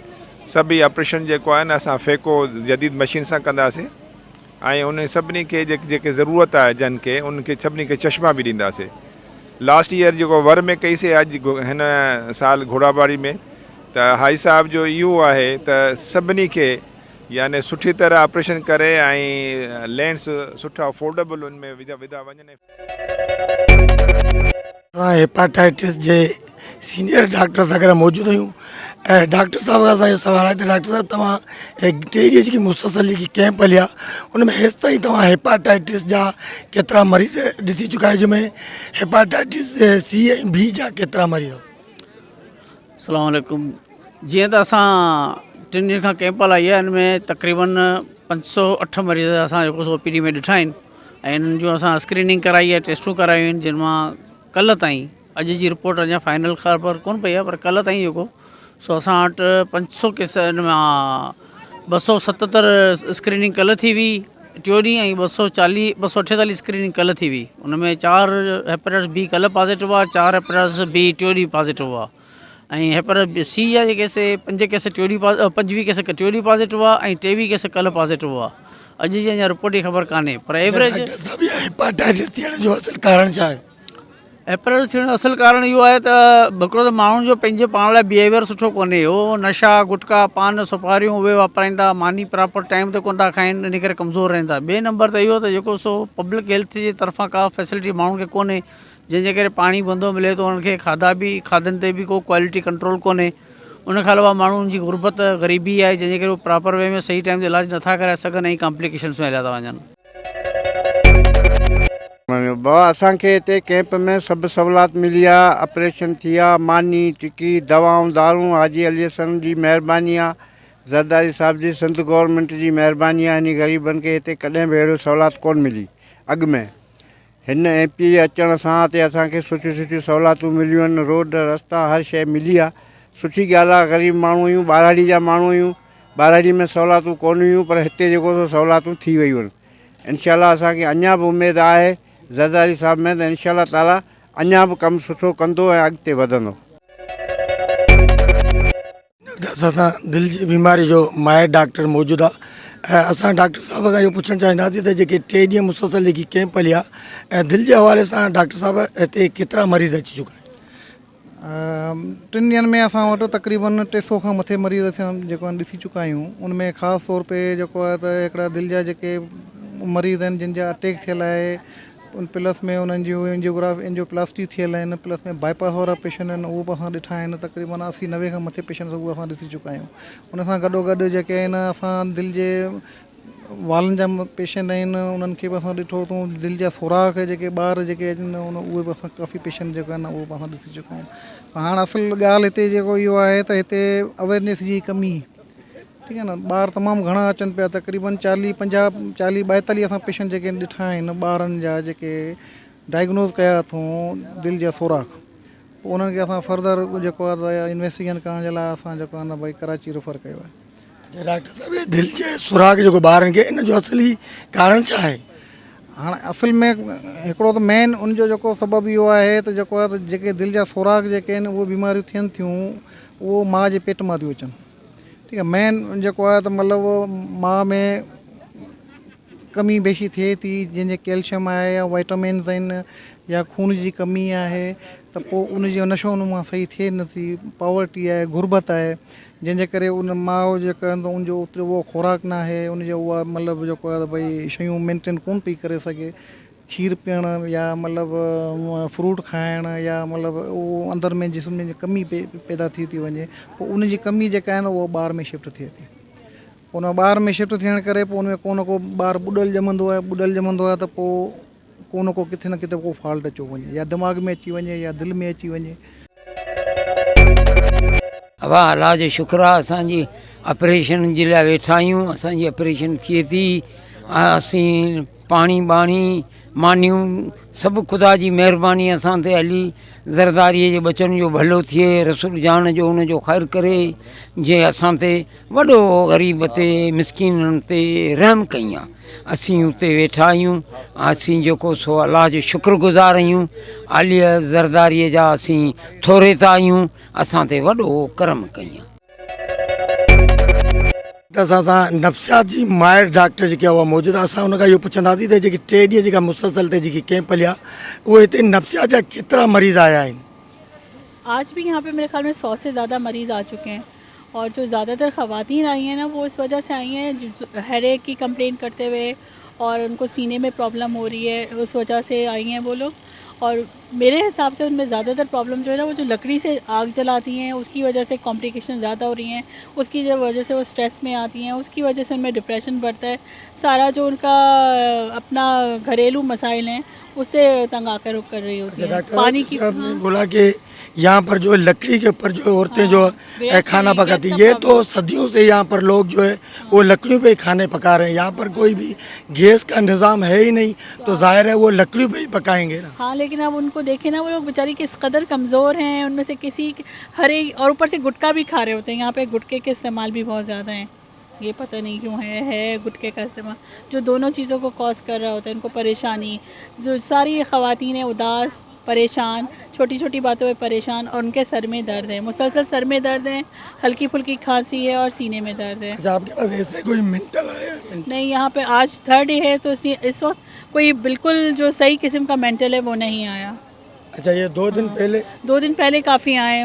सभई ऑपरेशन जेको आहे न असां फ़ेको जदीद मशीन सां कंदासीं ऐं उन सभिनी खे जेके ज़रूरत आहे जन खे उनखे सभिनी खे चश्मा बि ॾींदासीं। लास्ट ईयर जेको वर में कईसीं अॼु हिन साल घोड़ाबाड़ी में त हाई साहब जो इहो आहे त सभिनी खे याने सुठी तरह ऑपरेशन करे ऐं लेंस सुठा अफोर्डेबल उनमें विधा वञनि। हेपाटाइटिस जे सीनियर डॉक्टर्स अगर मौजूद हुयूं ऐं डॉक्टर साहब का असांजो सवाल आहे त डॉक्टर साहब तव्हां 3 ॾींहं जेकी मुसलसल जेकी कैंप हली आहे उन में हेसि ताईं तव्हां हेपाटाइटिस जा केतिरा मरीज़ ॾिसी चुका आहियो जंहिंमें हेपाटाइटिस C ऐं B जा केतिरा मरीज़? अस्सलाम वालेकुम। जीअं त असां 3 ॾींहंनि खां कैंप हलाई आहे हिन में तक़रीबन 508 मरीज़ असां जेको सो OPD में ॾिठा आहिनि ऐं हिननि जो असां स्क्रीनिंग कराई आहे टेस्टूं करायूं आहिनि जिन मां कल्ह ताईं अॼु जी रिपोर्ट अञा फाइनल ख़बर कोन पई आहे पर कल्ह ताईं जेको सो असां वटि 500 केस हिन मां 277 स्क्रीनिंग कल्ह थी हुई 3 ॾींहं ऐं 248 स्क्रीनिंग कल्ह थी हुई। उनमें 4 हेपेटाइटिस B कल्ह पॉजिटिव आहे 4 हेपेटाइटिस B 3 ॾींहं पॉजिटिव आहे ऐं हेपेटाइटिस C जा जेके 5 केस 25 केस 3 ॾींहं पॉजिटिव आहे ऐं 23 केस कल्ह पॉजिटिव आहे। अॼु जी अञा रिपोर्ट जी ख़बर कान्हे पर एवरेज हेपाटाइटिस थियण जो असुलु कारण छा आहे? हेपेटाइटिस थियण जो असुलु कारण इहो आहे त हिकिड़ो त माण्हुनि जो पंहिंजे पाण लाइ बिहेवियर सुठो कोन्हे हो नशा गुटका पान सुपारियूं उहे वापराईंदा मानी प्रॉपर टाइम ते कोन था खाइनि इन करे कमज़ोर रहंदा। ॿिए नंबर त इहो त जेको सो पब्लिक हेल्थ जे तरफ़ां का फैसिलिटी माण्हुनि खे कोन्हे जंहिंजे करे पाणी बंदो मिले थो उन्हनि खे खाधनि ते बि को क्वालिटी कंट्रोल कोन्हे। उनखां अलावा माण्हुनि जी गुरबत ग़रीबी आहे जंहिंजे करे उहे प्रॉपर वे में सही टाइम ते इलाजु नथा कराए सघनि ऐं कॉम्प्लिकेशन्स में हलिया था वञनि। असांखे हिते कैंप में सभु सहूलियत मिली आहे ऑपरेशन थी आहे मानी टिकी दवाऊं दारूं हाजी अली हसन जी महिरबानी आहे ज़रदारी साहिब जी संत गवर्नमेंट जी महिरबानी आहे। हिन ग़रीबनि खे हिते कॾहिं बि अहिड़ो सहूलियत कोन मिली अॻु में। हिन MP अचण सां हिते असांखे सुठियूं सुठियूं सहूलियतूं मिलियूं आहिनि रोड रस्ता हर शइ मिली आहे। सुठी ॻाल्हि आहे ग़रीब माण्हू आहियूं ॿारहाड़ी जा माण्हू आहियूं ॿारहाड़ी में सहूलियतूं कोन हुयूं पर हिते जेको सहूलियतूं थी वियूं आहिनि। इंशाल्लाह असांखे अञा बि उमेदु आहे ज़रदारी साहब में त इंशाल्लाह ताला अञा बि कमु सुठो कंदो ऐं अॻिते वधंदो। असां सां दिलि जी बीमारी जो माहिर डॉक्टर मौजूदु आहे ऐं असां डॉक्टर साहब खां इहो पुछणु चाहींदासीं त जेके 3 ॾींहं मुसलसल जेकी कैंप हली आहे ऐं दिलि जे हवाले सां डॉक्टर साहब हिते केतिरा मरीज़ अची चुका आहिनि? 3 ॾींहंनि में असां वटि तक़रीबन 300 खां मथे मरीज़ असां जेको आहे ॾिसी चुका आहियूं। उन में ख़ासि तौर पे जेको आहे त हिकिड़ा दिलि जा जेके मरीज़ आहिनि जिन जा अटैक थियल आहे, उन प्लस में उन्हनि जूं एंजियोप्लास्टी थियल आहिनि, प्लस में बाईपास वारा पेशेंट आहिनि उहे बि असां ॾिठा आहिनि। तक़रीबन 80-90 खां मथे पेशेंट उहे असां ॾिसी चुका आहियूं। उन सां गॾोगॾु जेके आहिनि असां दिलि जे वालनि जा पेशेंट आहिनि उन्हनि खे बि असां ॾिठो अथऊं। दिलि जा सुराख जेके ॿार जेके आहिनि उहे बि असां काफ़ी पेशेंट जेके आहिनि उहे बि असां ॾिसी चुका आहियूं। हाणे असुलु ॻाल्हि हिते जेको इहो आहे त हिते अवेयरनेस जी कमी, ठीकु आहे न। ॿार तमामु घणा अचनि पिया, तक़रीबन 40-50-42 असां पेशेंट जेके ॾिठा आहिनि ॿारनि जा जेके डायग्नोज़ कया अथऊं दिलि जा सुराख। पोइ उन्हनि खे असां फर्दर जेको आहे इन्वेस्टिगेशन करण जे लाइ असां जेको आहे न भई कराची रेफर कयो आहे। डॉक्टर साहब दिलि जे सुराख जेको ॿारनि खे इन जो असली कारण छा आहे? हाणे असुल में हिकिड़ो त मेन उनजो जेको सबबु इहो आहे त जेको आहे त जेके दिलि जा सुराख जेके आहिनि उहे बीमारियूं थियनि थियूं उहो माउ जे पेट मां थियूं अचनि। ठीकु आहे, मेन जेको आहे त मतिलबु माउ में कमी बेशी थिए थी, जंहिंजे कैल्शियम आहे या वाइटामिन्स आहिनि या खून जी कमी आहे त पोइ उनजो नशो नुमा सही थिए नथी। पॉवर्टी आहे, गुर्बत आहे, जंहिंजे करे उन माउ जेको आहे त उनजो ओतिरो उहो खुराक न आहे, उनजो उहा मतिलबु जेको आहे त भई शयूं मेंटेन कोन पई करे सघे। खीर पीअणु या मतिलबु फ्रूट खाइणु या मतिलबु उहो अंदरि में जिस्म में कमी पैदा थी वञे, पोइ उनजी कमी जेका आहे न उहो ॿार में शिफ्ट थिए थी। उन ॿार में शिफ्ट थियण करे पोइ उन में को न को ॿार ॿुॾल ॼमंदो आहे त पोइ को न को किथे न किथे को फॉल्ट अचो वञे, या दिमाग़ में अची वञे या दिलि में अची वञे। वाह अलाह जो शुक्र आहे, असांजी ऑपरेशन जे लाइ वेठा आहियूं। असांजी ऑपरेशन थिए थी, असीं पाणी बाणी मानियूं सभु ख़ुदा जी महिरबानी असां ते हली। ज़रदारीअ जे बचन जो भलो थिए, रसूल जान जो उनजो ख़ैरु करे, जे असां ते वॾो ग़रीब ते मिसकीननि ते रहम कई आहे। असीं उते वेठा आहियूं, असीं जेको सो अलाह जो शुक्रगुज़ार आहियूं। आलिया ज़रदारीअ जा असीं थोरे था आहियूं, असां ते वॾो करम कई आहे। त असां सां नफ़्सियात जी माहिर डॉक्टर जेके उहा मौजूदु आहे। असां हुन खां इहो पुछंदासीं त जेकी 3 ॾींहं जेका मुसलसल ते जेकी कैंप हली आहे उहे हिते नफ़्सियात जा केतिरा मरीज़ आया आहिनि? आज भी यहाँ पे मेरे ख्याल में 100 से ज़्यादा मरीज़ आ चुके हैं, और जो ज़्यादातर ख़वातीन आई हैं ना वो इस वजह से आई हैं हेडेक की कंप्लेन करते हुए, और उनको सीने में प्रॉब्लम हो रही है, उस वजह से आई हैं वो लोग। और मेरे हिसाब से उनमें ज़्यादातर प्रॉब्लम जो है ना वो जो लकड़ी से आग जलाती हैं उसकी वजह से कॉम्प्लिकेशन ज़्यादा हो रही हैं, उसकी वजह से वो स्ट्रेस में आती हैं, उसकी वजह से उनमें डिप्रेशन बढ़ता है। सारा जो उनका अपना घरेलू मसाइल हैं उससे तंग आकर कर रही होती हैं। पानी की बोला कि यहाँ पर जो लकड़ी के ऊपर जो औरतें जो खाना पकाती, ये तो सदियों से यहाँ पर लोग जो है वो लकड़ियों पे ही खाने पका रहे हैं। यहाँ पर कोई भी गैस का निज़ाम है ही नहीं, तो जाहिर है वो लकड़ियों पे ही पकाएंगे ना। हाँ, लेकिन अब उनको देखें ना, वो लोग बेचारी किस कदर कमज़ोर हैं, उनमें से किसी हर एक, और ऊपर से गुटखा भी खा रहे होते हैं। यहाँ पे गुटखे के इस्तेमाल भी बहुत ज़्यादा हैं, ये पता नहीं क्यों है गुटखे का इस्तेमाल, जो दोनों चीज़ों को कॉज कर रहा होता है उनको परेशानी। जो सारी ख़वातीन हैं उदास, परेशान, छोटी छोटी बातों पे परेशान, और उनके सर में दर्द है, मुसलसल सर में दर्द है, हल्की फुल्की खांसी है और सीने में दर्द है। अच्छा, आपके पास ऐसे कोई मेंटल आया? नहीं, यहाँ पे आज 3rd डे है तो इसलिए इस वक्त कोई बिल्कुल जो सही किस्म का मेंटल है वो नहीं आया। अच्छा, ये 2 दिन पहले? 2 दिन पहले काफ़ी आए,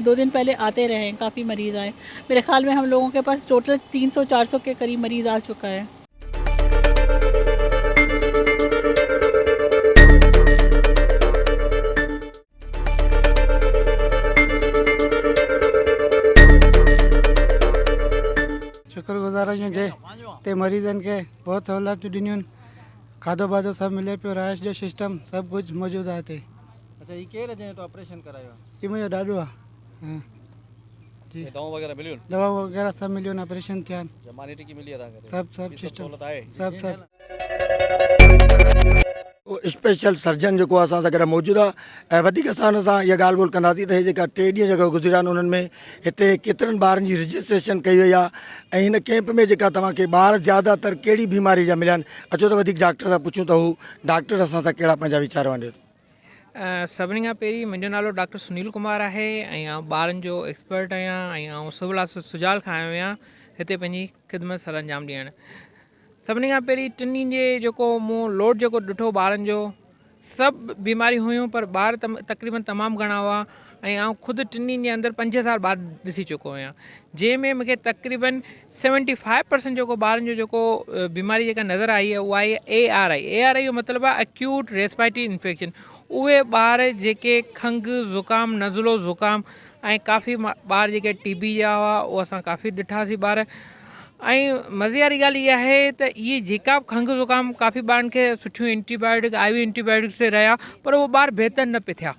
2 दिन पहले आते रहे, काफ़ी मरीज़ आए। मेरे ख्याल में हम लोगों के पास टोटल 300-400 के करीब मरीज़ आ चुका है। शुक्रगुज़ार आहियूं जे ते मरीज़नि खे बहुत सहूलियतूं ॾिनियूं, खाधो वाधो सभु मिले पियो, रहाइश जो सिस्टम सभु कुझु मौजूदु आहे हिते। अच्छा, ये केरु अॼु तो ऑपरेशन करायो आहे? ये मुंहिंजो ॾाॾो आहे। हाँ जी, दवाऊं वग़ैरह मिलियूं? दवा वग़ैरह सभु मिलियूं, ऑपरेशन थिया आहिनि, जमानी टिकी मिली आहे तव्हांखे? सभु सिस्टम सभु स्पेशल सर्जन जेको असां सां गॾु मौजूदु आहे, ऐं वधीक असां हुन सां इहा ॻाल्हि ॿोल कंदासीं त हे जेका 3 ॾींहं जेका गुज़रिया आहिनि उन्हनि में हिते केतिरनि ॿारनि जी रजिस्ट्रेशन कई वई आहे, ऐं हिन कैंप में जेका तव्हांखे ॿार ज़्यादातर कहिड़ी बीमारी जा मिलिया आहिनि। अचो त वधीक डॉक्टर सां पुछूं त हू डॉक्टर असां सां कहिड़ा पंहिंजा वीचार वंडे। सभिनी खां पहिरीं मुंहिंजो नालो डॉक्टर सुनील कुमार आहे ऐं आउं ॿारनि जो एक्सपर्ट आहियां ऐं आउं सिविल हॉस्पिटल सुजाल खां आयो आहियां हिते पंहिंजी ख़िदमत सर अंजाम ॾियणु। सभिनी खां पहिरीं टिनी जे जेको मूं लोड जेको ॾिठो ॿारनि जो, सभु बीमारियूं हुयूं पर ॿार तक़रीबन तमामु घणा हुआ ऐं आउं ख़ुदि टिनी जे अंदरि 5 साल ॿार ॾिसी चुको आहियां, जंहिंमें मूंखे तक़रीबन 75% जेको ॿारनि जो जेको बीमारी जेका नज़र आई आहे उहा आई ARI जो मतिलबु आहे एक्यूट रेस्पिरेटरी इन्फेक्शन। उहे ॿार जेके खंघि ज़ुकाम नज़लो ज़ुकाम ऐं काफ़ी ॿार जेके TB जा हुआ उहे असां काफ़ी ॾिठासीं ॿार। ऐं मज़े वारी ॻाल्हि इहा आहे त इहे जेका बि खंघि ज़ुकाम काफ़ी ॿारनि खे सुठियूं एंटीबायोटिक IV एंटीबायोटिक से रहिया पर उहे ॿार बहितर न पिए थिया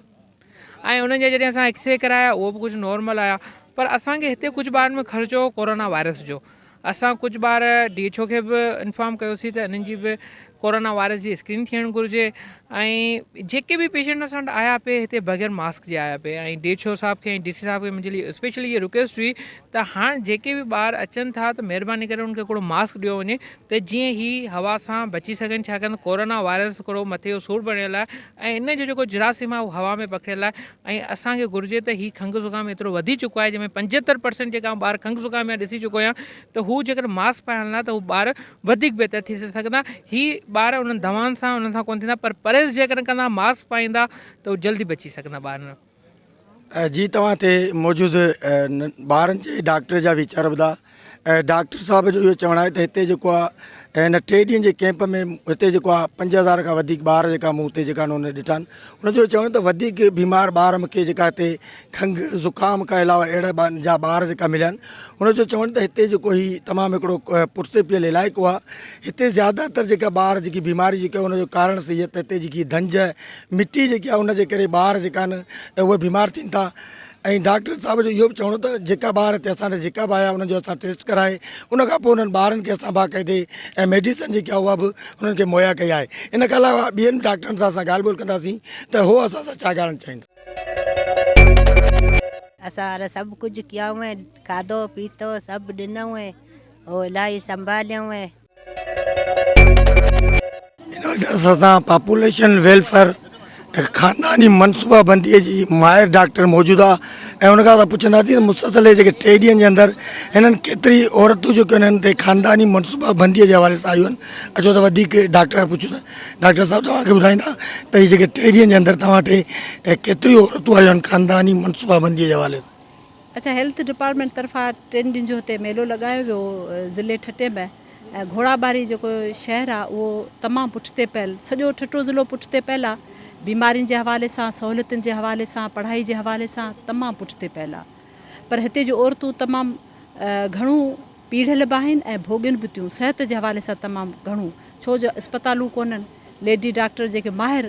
ऐं उन्हनि जा जॾहिं असां एक्सरे कराया उहो बि कुझु नॉर्मल आया। पर असांखे हिते कुझु ॿारनि में ख़र्चो हो कोरोना वायरस जो। असां कुझु ॿार DHO खे बि इंफॉर्म कयोसीं त इन्हनि जी बि कोरोना वायरस जी स्क्रीन थियणु घुरिजे ऐं जेके बि पेशेंट असां वटि आया पिए हिते बग़ैर मास्क जे आया पिए ऐं DHO साहब खे ऐं DC साहब खे मुंहिंजे लिए स्पेशली इहा रिक्वेस्ट हुई त हाणे जेके बि ॿार अचनि था त महिरबानी करे उनखे हिकिड़ो मास्क ॾियो वञे त जीअं ही हवा सां बची सघनि, छाकाणि कोरोना वायरस हिकिड़ो मथे जो सूरु बणियल आहे ऐं इन जो जेको जरासीम आहे उहो हवा में पखिड़ियल आहे ऐं असांखे घुरिजे त हीउ खंघि ज़ुकाम एतिरो वधी चुको आहे जंहिंमें 75% जेका ॿार खंघि ज़ुकाम में ॾिसी चुको आहियां त हू जेकर मास्क पाइण लाइ त हू ॿार वधीक बहितर थी सघंदा। हीअ ॿार उन्हनि दवाउनि सां उन्हनि सां कोन थींदा पर परहेज़ जेकर कंदा मास्क पाईंदा त उहे जल्दी बची सघंदा ॿार। जी तव्हां हिते मौजूदु ॿारनि जे डॉक्टर जा वीचार ॿुधा। डॉक्टर साहब जो इहो चवणु आहे त हिते जेको आहे हिन 3 ॾींहंनि जे कैंप में हिते जेको आहे 5000 खां वधीक ॿार जेका मूं हिते जेका उन्होंने ॾिठा आहिनि। हुनजो चवणु त वधीक बीमार ॿार मूंखे जेका हिते खंघि ज़ुकाम खां अलावा अहिड़ा जा ॿार जेका मिलिया आहिनि। हुनजो चवणु त हिते जेको ही तमामु हिकिड़ो पुठिते पियल इलाइक़ो आहे। हिते ज़्यादातर जेका ॿार जेकी बीमारी जेका हुनजो कारण सही आहे त हिते जेकी धंज मिटी जेकी आहे हुनजे करे ॿार जेका आहिनि उहे बीमार थियनि था ऐं डॉक्टर साहब जो इहो बि चवणो त जेका ॿार हिते असांजा जेका बि आया उन्हनि जो असां टेस्ट कराए उनखां पोइ उन्हनि ॿारनि खे असां बाक़ाइदे ऐं मेडिसन जेकी आहे उहा बि उन्हनि खे मुहैया कई आहे। इन खां अलावा ॿियनि डॉक्टरनि सां असां ॻाल्हि ॿोल कंदासीं त हो असां सां छा ॻाल्हाइणु चाहींदा। असां हाणे सभु कुझु कयूं ऐं खाधो पीतो सभु ॾिनऊं ऐं हो इलाही संभालियऊं ऐं इन वजह सां असां पॉपुलेशन वेलफेयर ख़ानदानी मनसूबाबंदीअ जी माहिर डॉक्टर मौजूदु आहे ऐं उनखां असां पुछंदासीं त मुस्तसिल जेके 3 ॾींहंनि जे अंदरि हिननि केतिरी औरतूं जेके हिननि ते ख़ानदानी मनसूबाबंदीअ जे हवाले सां आयूं आहिनि। अचो त वधीक डॉक्टर खां पुछूं था। डॉक्टर साहब तव्हांखे ॿुधाईंदा त हीअ जेके 3 ॾींहंनि जे अंदरि तव्हां वटि केतिरियूं औरतूं आयूं आहिनि ख़ानदानी मनसूबाबंदीअ जे हवाले सां। अच्छा, हेल्थ डिपार्टमेंट तरफ़ां 3 ॾींहंनि जो हिते मेलो लॻायो वियो ज़िले ठटे में ऐं घोड़ाबारी जेको शहर आहे उहो तमामु पुठिते पयल, सॼो ठठो ज़िलो पुठिते पयल आहे। बीमारियुनि जे हवाले सां, सहूलियतुनि जे हवाले सां, पढ़ाई जे हवाले सां तमामु पुठिते पयल आहे। पर हिते जो औरतूं तमामु घणो पीढ़ियल बि आहिनि ऐं भोॻियुनि बि थियूं सिहत जे हवाले सां तमामु घणो, छो जो अस्पतालूं कोन्हनि, लेडी डॉक्टर जेके माहिर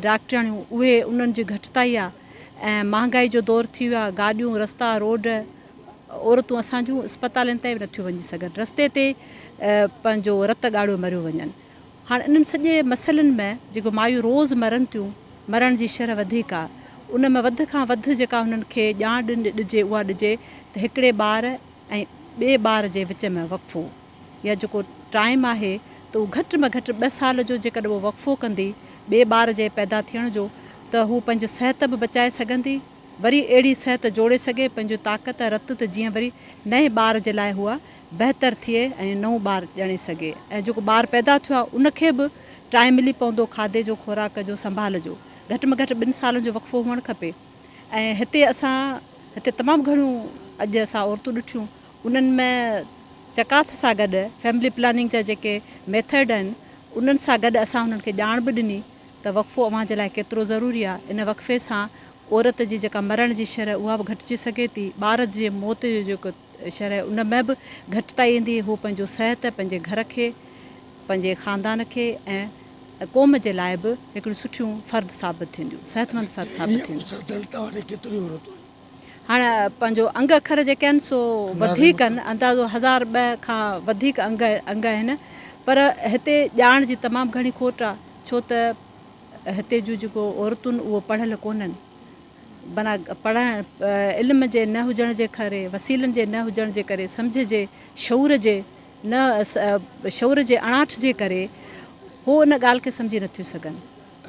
डॉक्टराणियूं उहे उन्हनि जी घटिताई आहे ऐं महांगाई जो दौरु थी वियो आहे। गाॾियूं रस्ता रोड औरतूं असांजूं अस्पतालनि ताईं बि नथियूं वञी सघनि, रस्ते ते पंहिंजो रत ॻाढ़ियो मरियो वञनि। हाणे इन्हनि सॼे मसइलनि में जेको मायूं रोज़ु मरनि थियूं, मरण जी शरह वधीक आहे, उन में वधि खां वधि जेका हुननि खे ॼाण ॾिजे उहा ॾिजे त हिकिड़े ॿार ऐं ॿिए ॿार जे विच में वक़फ़ो या जेको टाइम आहे त उहो घटि में घटि 2 साल जो जेकॾहिं उहो वक़फ़ो कंदी ॿिए ॿार जे पैदा थियण जो त हू पंहिंजो सिहत बि बचाए सघंदी, वरी अहिड़ी सिहत जोड़े सघे पंहिंजो ताक़त रत त जीअं वरी नए ॿार जे लाइ उहा बहितर थिए ऐं नओं ॿारु ॼणे सघे। ऐं जेको ॿारु पैदा थियो आहे उनखे बि टाइम मिली पवंदो खाधे जो, खुराक जो, संभाल जो। घटि में घटि 2 सालनि जो वक़फ़ो हुअणु खपे। ऐं हिते तमामु घणियूं अॼु असां औरतूं ॾिठियूं, उन्हनि में चकास सां गॾु फैमिली प्लानिंग जा जेके मेथड आहिनि उन्हनि सां गॾु असां उन्हनि खे ॼाण बि ॾिनी त वक़फ़ो अव्हां जे लाइ केतिरो ज़रूरी आहे। इन वक़फ़े सां औरत जी जेका मरण जी शरह उहा बि घटिजी सघे थी, ॿार जे मौत जो जेको शरह उन में बि घटिताई ईंदी। हू पंहिंजो सिहत, पंहिंजे घर खे, पंहिंजे ख़ानदान खे ऐं क़ौम जे लाइ बि हिकिड़ियूं सुठियूं फ़र्द साबित थींदियूं, सिहतमंद फ़र्द साबित थींदियूं। हाणे पंहिंजो अंग अखर जेके आहिनि सो वधीक आहिनि, अंदाज़ो 1002 खां वधीक अंग आहिनि, पर हिते ॼाण जी तमामु घणी खोट आहे, छो त हिते जूं जेको औरतुनि उहो पढ़ियल कोन्हनि। माना पढ़ण इल्म जे न हुजण जे करे, वसीलनि जे न हुजण जे करे, सम्झ जे शऊर जे अणाठ जे करे हू उन ॻाल्हि खे सम्झी नथियूं सघनि।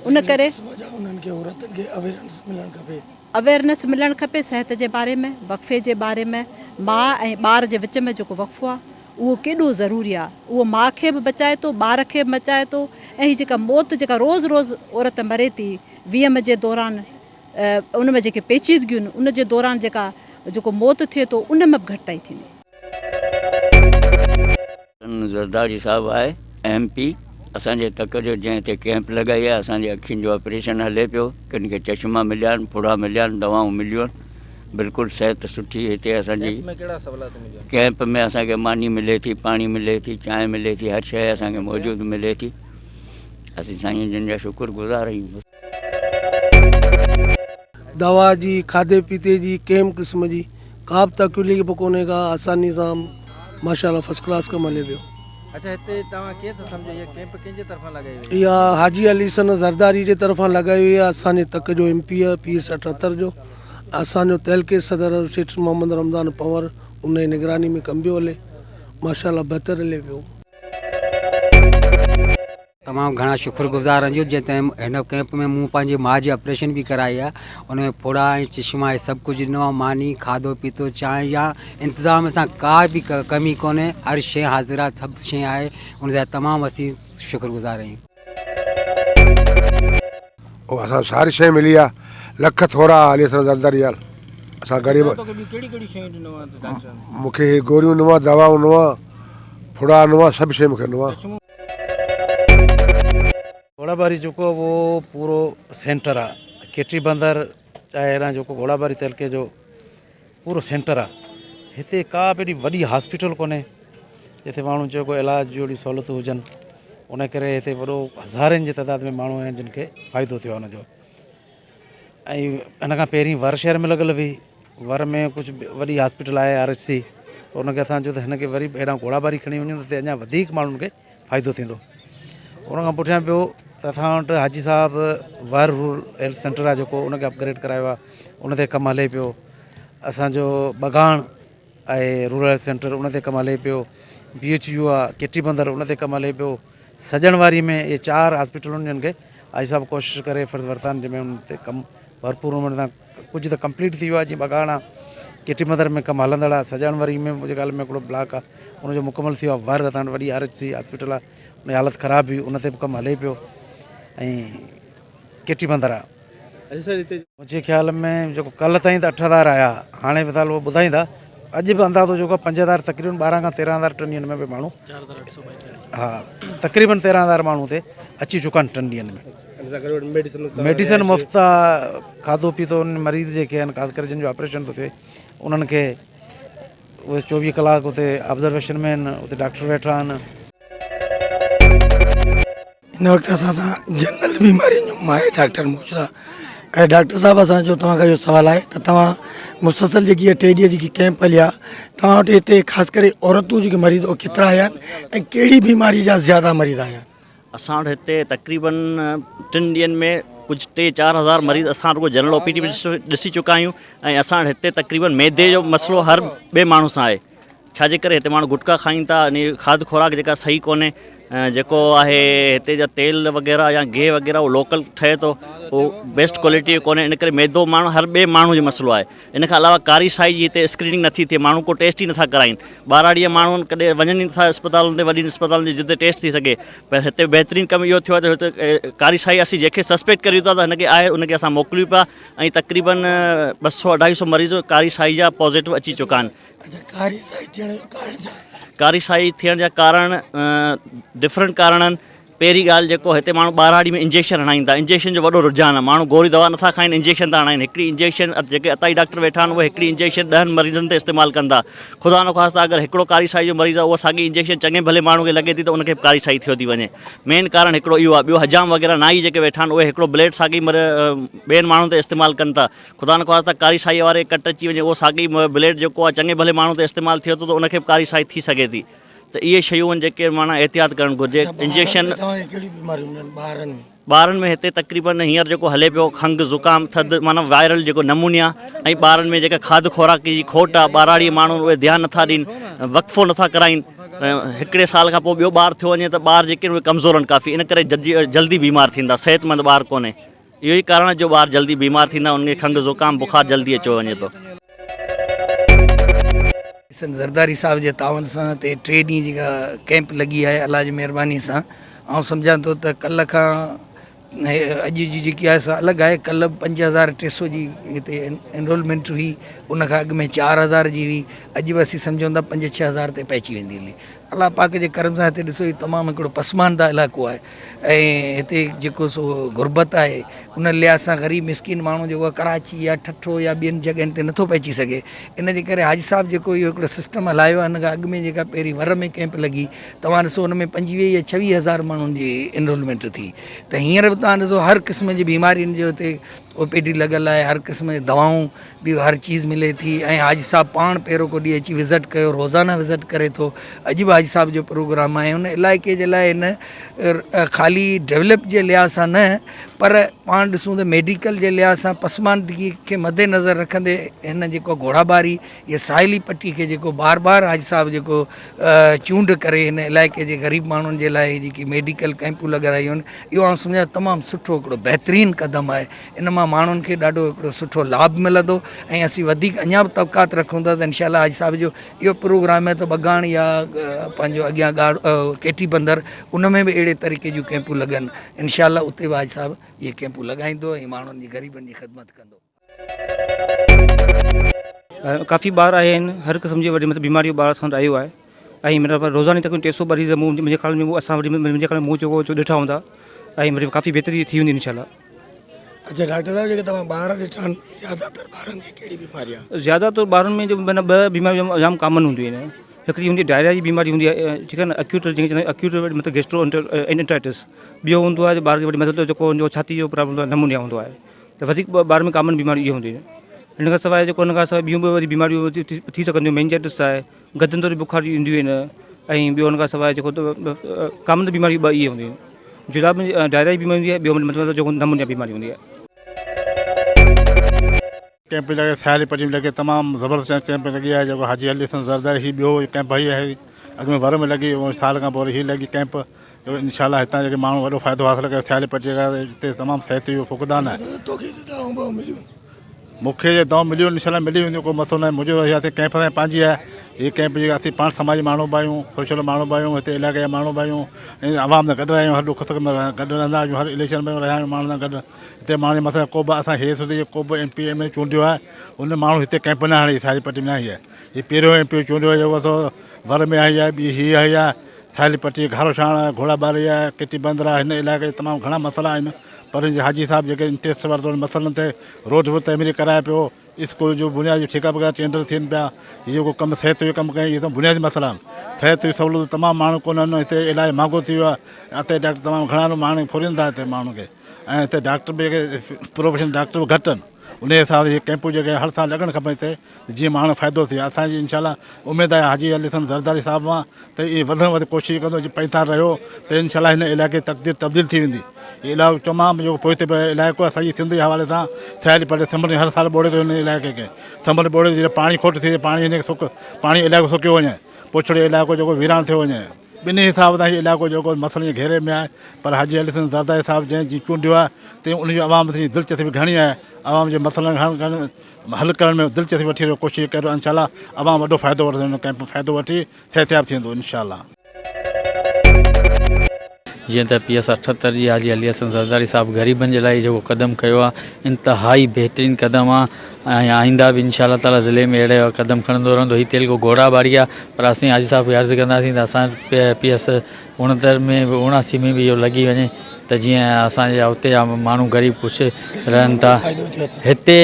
उन करे उन्हनि खे औरतुनि खे अवेयरनेस मिलणु खपे। अवेयरनेस मिलणु खपे सिहत जे बारे में, वक़फ़े जे बारे में। माउ ऐं ॿार जे विच में जेको वक़फ़ो आहे उहो केॾो ज़रूरी आहे। उहो माउ खे बि बचाए थो, ॿार खे बि बचाए थो। ऐं हीअ जेका मौत जेका रोज़ु रोज़ु औरत मरे थी वीएम जे दौरान, उन में जेके पेचीदगियूं आहिनि उन जे दौरान जेको मौत थिए थो उन में बि घटिताई थींदी। ज़रदारी साहब आहे MP। असांजे तक जो जंहिं हिते कैंप लॻाई आहे, असांजे अखियुनि जो ऑपरेशन हले पियो। किन खे चश्मा मिलिया आहिनि, फुड़ा मिलिया आहिनि, दवाऊं मिलियूं आहिनि। बिल्कुलु सिहत सुठी हिते असांजी। कैंप में असांखे मानी मिले थी, पाणी मिले थी, चांहि मिले थी, हर शइ असांखे मौजूदु मिले थी। असीं साईं जिन जा शुक्रगुज़ार आहियूं। दवा जी, खाधे पीते जी, कंहिं क़िस्म जी का बि तकलीफ़ कोन्हे का, आसानी सां माशाल्लाह फर्स्ट क्लास कमु हले पियो। अच्छा, हिते तव्हां कीअं था सम्झो इहा कैंप कंहिंजे तरफ़ां लॻाई वई? इहा हाजी अली सन ज़रदारी जे तरफ़ां लॻाई वई आहे। असांजे तक जो MP आहे PS 78 जो। असांजो तहलके सदर सेठ मोहम्मद रमज़ान पंवर उन जी निगरानी में कमु पियो हले। माशाल्लाह बहितर हले पियो। तमामु घणा शुक्रगुज़ार आहियूं जंहिं हिन कैंप में मूं पंहिंजी माउ जी ऑपरेशन बि कराई आहे। उन में फोड़ा ऐं चश्मा ऐं सभु कुझु ॾिनो आहे। मानी, खाधो पीतो, चांहि या इंतज़ाम सां का बि कमी कोन्हे। हर शइ हाज़िर आहे, सभु शइ आहे। उनजा तमामु असीं शुक्रगुज़ार आहियूं। असां सारी शइ मिली आहे। लख थोरा हली असां ज़रदारी हाल। असां ग़रीब कहिड़ी शयूं ॾिनो आहे डॉक्टर साहब? मूंखे गोरियूं ॾिनो आहे, दवाऊं ॾिनो आहे, फुड़ा ॾिनो आहे, सभु शइ मूंखे ॾिनो आहे। घोड़ाबारी जेको वो पूरो सेंटर आहे। केटी बंदर चाहे अहिड़ा जेको घोड़ाबारी तहलके जो पूरो सेंटर आहे। हिते का बि एॾी वॾी हॉस्पिटल कोन्हे जिते माण्हू जेको इलाज जहिड़ी सहूलियतूं हुजनि। उन करे हिते वॾो हज़ारनि जी तइदाद में माण्हू आहिनि जिन खे फ़ाइदो थियो आहे हुनजो। ऐं हिन खां पहिरीं वर शहर में लॻल हुई। वर में कुझु वॾी हॉस्पिटल आहे RHC। उनखे असां चयो त हिनखे वरी अहिड़ा घोड़ाबारी खणी वञूं त अञा वधीक माण्हुनि खे फ़ाइदो थींदो। उन खां पुठियां ॿियो त असां वटि हाजी साहब वर रूरल हेल्थ सेंटर आहे जेको उनखे अपग्रेड करायो आहे। उन ते कमु हले पियो। असांजो बगाण आहे रूरल हेल्थ सेंटर, उन ते कमु हले पियो। BHU आहे केटी बंदर, उन ते कमु हले पियो। सजणवारी में ये 4 हॉस्पिटलुनि जिन खे हाजी साहब कोशिशि करे फ़र्ज़ वरिता जंहिंमें उन ते कमु भरपूर उन सां कुझु त कंप्लीट थी वियो आहे। जीअं बगाण आहे, केटी बंदर में कमु हलंदड़ आहे। सजणवारी में मुंहिंजे ॻाल्हि में हिकिड़ो ब्लॉक आहे, उनजो मुकमल थी वियो आहे। वर असां वटि वॾी RHC हॉस्पिटल आहे, उनजी हालत ख़राबु हुई, उन ते बि कमु हले पियो। ऐं केटी बंदर आहे। मुंहिंजे ख़्याल में जेको कल्ह ताईं त 8000 आया, हाणे फ़िलहाल उहो ॿुधाईंदा। अॼु बि अंदाज़ो जेको 5000 तक़रीबन 12 खां 13000 टिनि ॾींहंनि में बि माण्हू, हा तक़रीबन 13000 माण्हू हिते अची चुका आहिनि 3 ॾींहंनि में। मेडिसिन मुफ़्त आहे। खाधो पीतो उन मरीज़ जेके आहिनि ख़ासि करे जिन जो ऑपरेशन थो थिए उन्हनि खे उहे 24 कलाक हुते ऑब्ज़र्वेशन में आहिनि। उते डॉक्टर वेठा आहिनि। हिन वक़्तु असां सां जनरल बीमारियुनि जो माहिर डॉक्टर मौजूदु आहे। ऐं डॉक्टर साहब असांजो तव्हां खां इहो सुवालु आहे त तव्हां मुसलसल जेकी इहा 3 ॾींहं जेकी कैंप हली आहे, तव्हां वटि हिते ख़ासि करे औरतूं जेके मरीज़ उहे केतिरा आया आहिनि ऐं कहिड़ी बीमारी जा ज़्यादा मरीज़ आया आहिनि? असां वटि हिते तक़रीबन 3 ॾींहंनि में कुझु 3-4 हज़ार मरीज़ असां रुगो जनरल OPD में ॾिसी चुका आहियूं। ऐं असां वटि हिते तक़रीबन मैदे जो मसइलो हर ॿिए माण्हू सां आहे। छाजे करे हिते माण्हू गुटका खाइनि था, अने खाद खुराक जेका सही कोन्हे। जेको आहे हिते जा तेल वग़ैरह या गिह वग़ैरह उहो लोकल ठहे थो, उहो बेस्ट क्वालिटी जो कोन्हे। इन करे मैदो माण्हू हर ॿिए माण्हू जो मसइलो आहे। इन खां अलावा कारी साई जी हिते स्क्रीनिंग नथी थिए, माण्हू को टेस्ट ई नथा कराइनि। 12 ॾींहं माण्हू कॾहिं वञनि ई नथा अस्पतालुनि ते, वॾी अस्पतालुनि ते जिते टेस्ट थी सघे। पर हिते बहितरीनु कमु इहो थियो आहे त हिते कारी साई असीं जंहिंखे सस्पेक्ट करियूं था त हिनखे आहे, उनखे असां मोकिलियूं पिया। ऐं तक़रीबन 200-250 मरीज़ कारी साई जा पॉज़िटिव अची चुका आहिनि। कारी साई थियण जा कारण डिफरेंट कारण आहिनि। पहिरीं ॻाल्हि जेको हिते माण्हू ॿारहाड़ी में इंजेक्शन हणाइनि था, इंजेक्शन जो वॾो रुझान आहे। माण्हू गोरी दवा नथा खाइनि, इंजेक्शन था हणाइनि। हिकिड़ी इंजेक्शन जेके अताई डॉक्टर वेठा आहिनि उहे हिकिड़ी इंजेक्शन 10 मरीज़नि ते इस्तेमालु कंदा। ख़ुदा न ख़ास्ता अगरि हिकिड़ो कारी साई जो मरीज़ आहे, उहा साॻी इंजेक्शन चङे भले माण्हू खे लॻे थी त उनखे कारी साई थियो थी वञे। मेन कारण हिकिड़ो इहो आहे। ॿियो हजाम वग़ैरह नाई जेके वेठा आहिनि उहे हिकिड़ो ब्लेड साॻी ॿियनि माण्हुनि ते इस्तेमालु कनि था। ख़ुदा न ख़ास्ता कारी साई वारे कट अची वञे, उहो साॻी ब्लेड जेको आहे चङे भले माण्हू ते इस्तेमालु थियो थो त उनखे बि कारी साई थी सघे थी। त इहे शयूं आहिनि जेके माना एहतियात करणु घुरिजे। इंजेक्शन ॿारनि में हिते तक़रीबन हींअर जेको हले पियो खंघि ज़ुकाम थधि माना वायरल जेको नमूनिया ऐं ॿारनि में जेका खाद खुराक जी खोट आहे ॿाराड़ी माण्हू उहे ध्यानु नथा ॾियनि वक़फ़ो नथा कराइनि हिकिड़े साल खां पोइ ॿियो ॿारु थियो वञे त ॿार जेके उहे कमज़ोर आहिनि काफ़ी इन करे जल्दी बीमार थींदा सेहतमंद ॿारु कोन्हे इहो ई कारण जो ॿार जल्दी बीमार थींदा उनखे खंघि ज़ुकाम बुखार जल्दी अची वञे थो। ज़रदारी साहब जे तावन सां ते 3 ॾींहं जेका कैंप लॻी आहे अलाह जी महिरबानी सां ऐं सम्झां थो त कल्ह खां अॼु जी जेकी आहे सा अलॻि आहे। कल्ह 5300 जी हिते एनरोलमेंट हुई उन खां अॻु में 4000 जी हुई अॼु बि असीं सम्झूं था 5-6 हज़ार ते पहुची वेंदी हली। अलाह पाक जे करम सां हिते ॾिसो ही तमामु हिकिड़ो पसमानदा इलाइक़ो आहे ऐं हिते जेको सो गुरबत आहे उन लिहाज़ सां ग़रीब मिसकिन माण्हू जेको आहे कराची या ठठो या ॿियनि जॻहियुनि ते नथो पहुची सघे। इन जे करे हाजी साहब जेको इहो हिकिड़ो सिस्टम हलायो आहे हिन खां अॻु में जेका पहिरीं वर में कैंप लॻी तव्हां ॾिसो हुन में 25 या 26 हज़ार माण्हुनि जी एनरोलमेंट थी त हींअर बि तव्हां ॾिसो हर क़िस्म जी बीमारियुनि जो हिते OPD लॻल आहे हर क़िस्म जी दवाऊं बि हर चीज़ मिले थी ऐं हाजी साहब पाण पहिरियों को ॾींहुं अची विज़िट कयो रोज़ाना विज़िट करे थो। अॼु बि हाजी साहब जो प्रोग्राम आहे हुन इलाइक़े जे लाइ हिन ख़ाली डेवलप जे लिहाज़ सां न पर पाण ॾिसूं त मेडिकल जे लिहाज़ सां पसमानदगी खे मद्देनज़र रखंदे हिन जेको घोड़ाबारी या साहिली पट्टी खे जेको बार बार हाजी साहब जेको चूंड करे हिन इलाइक़े जे ग़रीब माण्हुनि जे लाइ जेकी मेडिकल कैंपूं लॻायूं आहिनि इहो आउं सम्झां तमामु सुठो हिकिड़ो बहितरीनु क़दम आहे। इन मां माण्हुनि खे ॾाढो हिकिड़ो सुठो लाभ मिलंदो ऐं असीं वधीक अञा बि तबक़ात रखूं था त इनशाला हाजी साहब जो इहो प्रोग्राम आहे त बगान या पंहिंजो अॻियां केटी बंदर उन में बि अहिड़े तरीक़े जूं कैंपूं लॻनि इनशाला उते बि हाजी साहब इहे कैंपूं लॻाईंदो ऐं माण्हुनि जी ग़रीबनि जी ख़िदमत कंदो। काफ़ी ॿार आया आहिनि हर क़िस्म जी वॾी मतिलबु बीमारियूं ॿार सां आयो आहे ऐं मतिलबु रोज़ानी तक 300 मरीज़ मुंहिंजे ख़्याल में असां वरी मुंहिंजे ख़्याल में मूं जेको ॾिठा हूंदा ऐं वरी काफ़ी बहितरी थी वेंदी इनशाला। अच्छा डॉक्टर साहब जेके तव्हां ॿार ॾिठा आहिनि ज़्यादातर ॿारनि खे कहिड़ी बीमारी आहे? ज़्यादातर ॿारनि में जो माना 2 बीमारियूं जाम कॉमन हूंदियूं आहिनि। हिकिड़ी हूंदी डायरिया जी बीमारी हूंदी आहे ठीकु आहे न अक्यूट जंहिंखे चवंदा आहियूं अक्यूट मतिलबु गेस्ट्रो एंटराइटिस। ॿियो हूंदो आहे ॿार खे वरी मतिलबु जेको हुनजो छाती जो प्रॉब्लम नमूनिया हूंदो आहे त वधीक ॿार में कॉमन बीमारी इहे हूंदियूं आहिनि। हिन खां सवाइ जेको हुन खां सवाइ ॿियूं बि वरी बीमारियूं थी सघंदियूं मेनिंजाइटिस आहे गदन जो बुखार ईंदियूं आहिनि ऐं ॿियो हुन खां सवाइ जेको कॉमन बीमारियूं 2 इहे हूंदियूं आहिनि। जुलाब में डायरिया जी बीमारी हूंदी आहे ॿियो मतिलबु जेको नमूनिया बीमारी हूंदी आहे। कैंप लॻे साहिली पट्टी में लॻे तमामु ज़बरदस्त कैंप लॻी आहे जेको हाजी अली हसन ज़रदारी ही ॿियो कैंप हीअ आहे अॻु में वर में लॻी साल खां पोइ हीअ लॻी कैंप इनशाला हितां जेके माण्हू वॾो फ़ाइदो हासिलु कयो साहिली पट्टी खां हिते तमामु सिहत जो फुक़दान आहे। मूंखे जे दवाऊं मिलियूं इनशाला मिली वेंदियूं को मसइलो न आहे। मुंहिंजो हिते कैंप सां पंहिंजी आहे हीअ कैंप जेका असीं पाण समाजी माण्हू बि आहियूं सोशल माण्हू बि आहियूं हिते इलाइक़े जा माण्हू बि आहियूं ऐं आवाम सां गॾु आहियूं हर दुख सुख में गॾु रहंदा आहियूं हर इलेक्शन में रहिया आहियूं माण्हुनि सां गॾु हिते माण्हू मसइला को बि असां हेसि हुते को बि MP MLA चूंडियो आहे उन माण्हू हिते कैंप न हणी साहिली पट्टी में न आई आहे। हीअ पहिरियों MP चूंडियो आहे जेको अथव वर में आई आहे ॿी हीअ आई आहे साहिली पट्टी घारोशाण आहे घोड़ाबारी आहे केटी बंदर आहे हिन इलाइक़े तमामु घणा मसइला आहिनि पर हाजी साहब जेके इंट्रस्ट वरितो मसइलनि ते रोड बि तमीर कराए पियो स्कूल जो बुनियादी ठेका वग़ैरह टेंडर थियनि पिया हीअ जेको कमु सिहत जो कमु कयूं इहे त बुनियादी मसइला आहिनि। सिहत जी सहूलियत तमामु माण्हू कोन आहिनि हिते इलाही महांगो थी वियो आहे हिते डॉक्टर तमामु घणा माण्हू फुरनि था हिते माण्हू खे ऐं हिते डॉक्टर बि प्रोफेशनल डॉक्टर बि घटि आहिनि उन हिसाब सां कैंपूं जेके हर साल लॻणु खपे हिते जीअं माण्हू फ़ाइदो थिए। असांजी इनशाला उमेदु आहे हाजी अली हसन ज़रदारी साहिब मां त इहे वधि में वधि कोशिशि कंदो जीअं पैसा रहियो त इनशाला हिन इलाइक़े जी तब्दील थी वेंदी। ये इलाइक़ो तमामु जेको पोइ हिते इलाइक़ो आहे सॼी सिंध जे हवाले सां साहिली पट्टी समर हर साल ॿोड़े थो हिन इलाइक़े खे समर ॿोड़े जीअं पाणी खोट थिए पाणी हिन खे पाणी इलाइक़ो सुकियो वञे पुछड़े इलाइक़ो जेको वीरान थियो वञे ॿिन्ही हिसाब सां हीअ इलाइक़ो जेको मसइले जे घेरे में आहे पर हाजी अली हसन ज़रदारी साहिब जंहिं जी चूंडियो आहे तीअं उनजी आवाम जी दिलचस्पी घणी आहे आवाम जे मसइलनि हल करण में दिलचस्पी वठी रहियो कोशिशि करियो इनशाला आवाम वॾो फ़ाइदो वठंदो हिन कैंप फ़ाइदो वठी सिहतयाब थींदो इनशाला। जीअं त PS 78 जी हाजी अली हसन ज़रदारी साहिब ग़रीबनि जे लाइ जेको क़दम कयो आहे इंतिहाई बहितरीनु क़दम आहे ऐं आईंदा बि इंशाअल्लाह ताला ज़िले में अहिड़े क़दम खणंदो रहंदो। हीअ तेल को घोड़ाबारी आहे पर असीं हाजी साहिब खे अर्ज़ु कंदासीं त असां PS 69 में बि 79 में बि इहो लॻी वञे त जीअं असांजे हुते जा माण्हू ग़रीब ख़ुशि रहनि था। हिते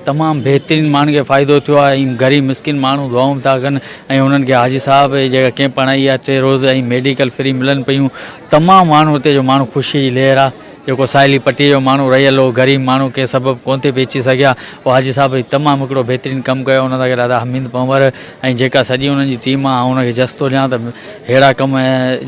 तमामु बहितरीनु माण्हुनि खे फ़ाइदो थियो आहे ऐं ग़रीब मिसकिन माण्हू दुआऊं था कनि ऐं उन्हनि खे हाजी साहिब जेका कैंप हणाई आहे 3 रोज़ ऐं मेडिकल फ्री मिलनि पियूं तमामु माण्हू हिते जो माण्हू ख़ुशी जी लहर आहे जेको साहिली पट्टीअ जो माण्हू रहियल हो ग़रीब माण्हू के सबबु कोन ते पहुची सघिया उहो हाजी साहब तमामु हिकिड़ो बहितरीनु कमु कयो उन सां ॾाढा हमीद पंवर ऐं जेका सॼी उन्हनि जी टीम आहे उनखे जस्तो ॾियां त अहिड़ा कम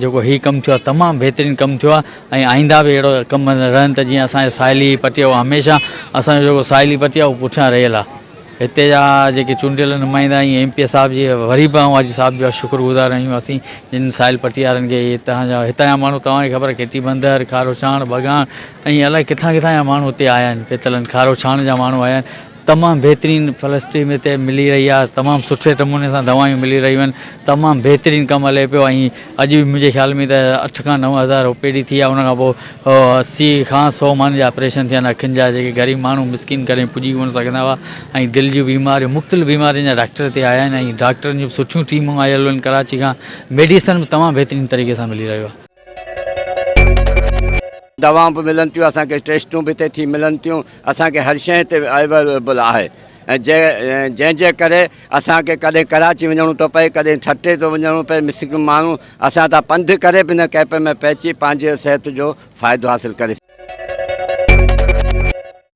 जेको हीउ कमु थियो आहे तमामु बहितरीनु कमु थियो आहे ऐं आईंदा बि अहिड़ो कम रहनि त जीअं असांजे साहिली पट्टीअ उहो हमेशह असांजो जेको साहिली पट्टी आहे उहो पुठियां रहियल आहे हिते जा जेके चूंडियल नुमाइंदा आहियूं MP साहब जी वरी बि ऐं हाजी साहब जो शुक्रगुज़ार आहियूं असीं जिन साहिल पट्टी वारनि खे हितां जा माण्हू तव्हांखे ख़बर केटी बंदर खारो छाण बगान ऐं अलाए किथां किथां जा माण्हू हिते आया आहिनि पेतलनि खारो छाण जा माण्हू आया आहिनि तमामु बहितरीनु फलस्ती में हिते मिली रही आहे तमामु सुठे नमूने सां दवायूं मिली रहियूं आहिनि तमामु बहितरीनु कमु हले पियो ऐं अॼु बि मुंहिंजे ख़्याल में त 8 खां 9 हज़ार OPD थी आहे उनखां पोइ 80 खां 100 माण्हुनि जा ऑपरेशन थिया आहिनि अखियुनि जा जेके ग़रीब माण्हू मिसकिन करे पुॼी कोन सघंदा हुआ ऐं दिलि जूं बीमारियूं मुख़्तलिफ़ बीमारियुनि जा डॉक्टर हिते आया आहिनि ऐं डॉक्टरनि जूं सुठियूं टीमूं आयल आहिनि कराची खां मेडिसन बि तमामु बहितरीनु तरीक़े सां मिली रहियो आहे दवाऊं बि मिलनि थियूं असांखे टेस्टूं बि हिते थी मिलनि थियूं असांखे हर शइ हिते अवेलेबल आहे ऐं जंहिंजे करे असांखे कॾहिं कराची वञिणो थो पए कॾहिं ठटे थो वञिणो पए मिसकिन माण्हू असां त पंधु करे बि हिन कैंप में पहुची पंहिंजे सिहत जो फ़ाइदो हासिलु करे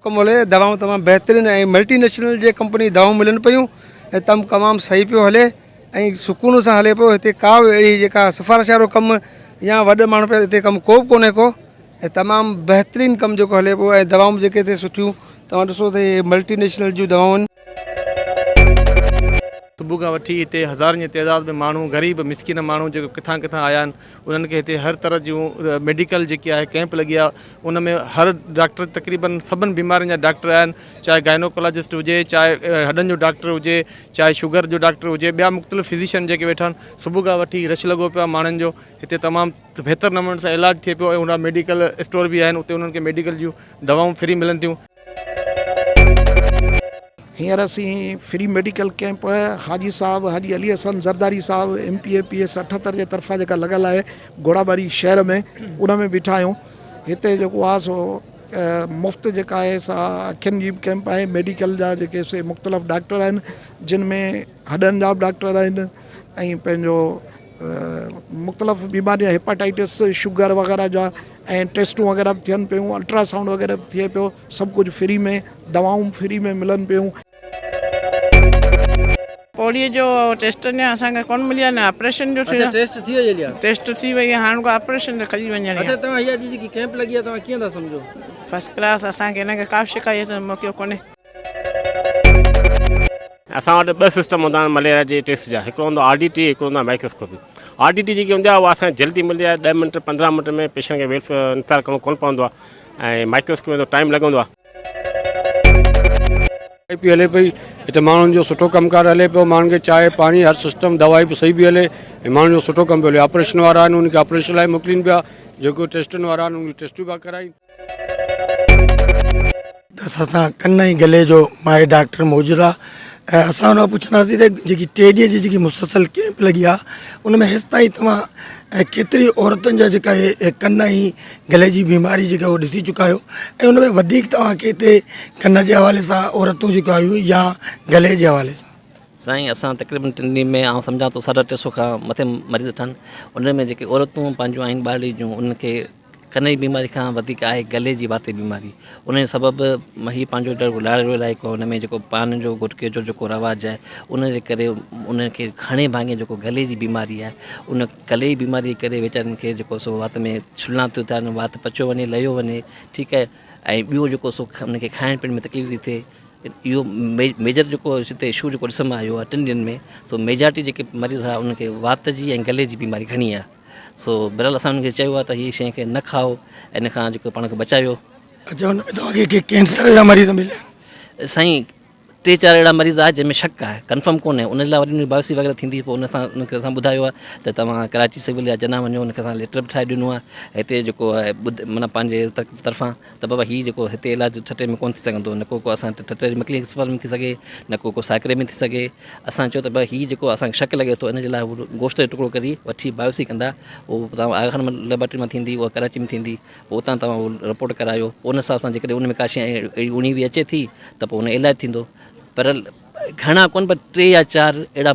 कमु हले दवाऊं तमामु बहितरीनु ऐं मल्टीनेशनल जे कंपनी दवाऊं मिलनि पियूं ऐं तमामु सही पियो हले ऐं सुकून सां हले पियो हिते का बि अहिड़ी जेका सिफ़ारिश वारो कमु या वॾे माण्हू पिया हिते कमु को बि कोन्हे को ऐं तमामु बहितरीनु कमु जेको हले पियो ऐं दवाऊं जेके हिते सुठियूं तव्हां ॾिसो त इहे मल्टीनेशनल जूं दवाऊं आहिनि सुबुह खां वठी हिते हज़ारनि जी तइदाद में माण्हू ग़रीब मिसकिन माण्हू जेको किथां किथां आया आहिनि उन्हनि खे हिते हर तरह जूं मेडिकल जेकी आहे कैंप लॻी आहे उन में हर डॉक्टर तक़रीबन सभिनि बीमारियुनि जा डॉक्टर आहिनि चाहे गाइनोकोलॉजिस्ट हुजे चाहे हॾनि जो डॉक्टर हुजे चाहे शुगर जो डॉक्टर हुजे ॿिया मुख़्तलिफ़ फिज़िशियन जेके वेठा आहिनि सुबुह खां वठी रश लॻो पियो आहे माण्हुनि जो हिते तमामु बहितरु नमूने सां इलाजु थिए पियो ऐं उन मेडिकल स्टोर बि आहिनि उते उन्हनि खे मेडिकल जूं दवाऊं फ्री मिलनि थियूं हींअर असीं फ्री मेडिकल कैंप हाजी साहब हाजी अली हसन ज़रदारी साहब MPAPS 78 जे तरफ़ां जेका लॻल आहे घोड़ाबारी शहर में उन में बीठा आहियूं हिते जेको आहे सो मुफ़्त जेका आहे सा अखियुनि जी कैंप आहे मेडिकल जा जेके से मुख़्तलिफ़ डॉक्टर आहिनि जिन में हॾनि जा बि डॉक्टर आहिनि ऐं पंहिंजो मुख़्तलिफ़ बीमारियूं हेपाटाइटिस शुगर वग़ैरह जा ऐं टेस्टूं वग़ैरह बि थियनि पियूं अल्ट्रासाउंड वग़ैरह बि थिए पियो सभु कुझु फ्री में दवाऊं फ्री में मिलनि पियूं पोलियो जो टेस्ट अञा असांखे कोन मिलियो आहे न ऑपरेशन जो थियो टेस्ट थी वई आहे टेस्ट थी वई आहे हाणे को ऑपरेशन त करी वञणु अच्छा तव्हां हीअ जेकी कैंप लॻी आहे तव्हां कीअं था सम्झो फर्स्ट क्लास असांखे हिनखे का शिकायत मौक़ो कोन्हे असां वटि 2 सिस्टम हूंदा आहिनि मलेरिया जे टेस्ट जा हिकिड़ो हूंदो RDT हिकिड़ो हूंदो आहे माइक्रोस्कोपी RDT जेकी हूंदी आहे उहा असांखे जल्दी मिलंदी आहे 10 मिंट 15 मिंट में पेशेंट खे वेट इंतज़ारु करिणो कोन पवंदो आहे ऐं माइक्रोस्कोपी में टाइम लॻंदो आहे हले पई हिते माण्हुनि जो सुठो कमकार हले पियो माण्हुनि खे चांहि पाणी हर सिस्टम दवाई बि सही बि हले ऐं माण्हुनि जो सुठो कमु पियो हले ऑपरेशन वारा आहिनि उनखे ऑपरेशन लाइ मोकिलीनि पिया जेको टेस्टुनि वारा आहिनि उनखे टेस्टूं पिया कराइनि त असां कन ऐं गले जो माहिर डॉक्टर मौजूदु आहे ऐं असां हुन पुछंदासीं त जेकी 3 ॾींहं जी जेकी मुसलसल कैंप लॻी आहे उन में हेसि ताईं तव्हां केतिरी औरतुनि जा जेका कन ऐं गले जी बीमारी जेका उहो ॾिसी चुका आहियो ऐं उन में वधीक तव्हांखे हिते कन जे हवाले सां औरतूं जेको आहियूं या गले जे हवाले सां साईं असां तक़रीबन 3 ॾींहं में आउं सम्झां थो 350 खां मथे मरीज़ ठहनि उन में जेके औरतूं पंहिंजूं आहिनि ॿारड़ी जूं उनखे कन जी बीमारी खां वधीक आहे गले जी वाते बीमारी उन सबबु हीअ पंहिंजो लाड़ो इलाइक़ो उन में जेको पान जो गुटके जो जेको रवाजु आहे उन जे करे उनखे घणे भाङे जेको गले जी बीमारी आहे उन गले जी बीमारी जे करे वीचारनि खे जेको सो वात में छुलना थियूं थियनि वात पचो वञे लहियो वञे ठीकु आहे ऐं ॿियो जेको सो उनखे खाइण पीअण में तकलीफ़ थी थिए इहो मेजर जेको हिते इशू जेको ॾिसण में आयो आहे 3 ॾींहंनि में सो मेजॉरिटी जेके मरीज़ आहे उनखे वात जी ऐं गले जी बीमारी घणी आहे सो बहरहाल असां उनखे चयो आहे त हीअ शइ खे न खाओ ऐं इन खां जेको पाण खे बचायो अच्छा हुन में तव्हांखे कैंसर जा मरीज़ मिलिया साईं 3-4 अहिड़ा मरीज़ आहे जंहिंमें शक आहे कंफर्म कोन्हे उन लाइ वरी बायोप्सी वग़ैरह थींदी पोइ उन सां उनखे असां ॿुधायो आहे त तव्हां कराची सिविल या जना वञो उनखे असां लेटर बि ठाहे ॾिनो आहे हिते जेको आहे माना पंहिंजे तरफ़ां त बाबा हीअ जेको हिते इलाजु ठटे में कोन थी सघंदो न को असां ठटे मकली अस्पताल में थी सघे न को साकरे में थी सघे असां चयो त भाई हीअ जेको असांखे शक लॻे थो इन जे लाइ गोश्त जो टुकड़ो करी वठी बायोप्सी कंदा उहो तव्हां आगन लेबोरेटरी मां थींदी उहा कराची में थींदी पोइ उतां तव्हां उहो रिपोर्ट करायो उन हिसाब सां जेकॾहिं उन में का शइ अहिड़ी उणी बि अचे थी त पोइ उन इलाजु थींदो पर घणा कोन पर 3 या 4 अहिड़ा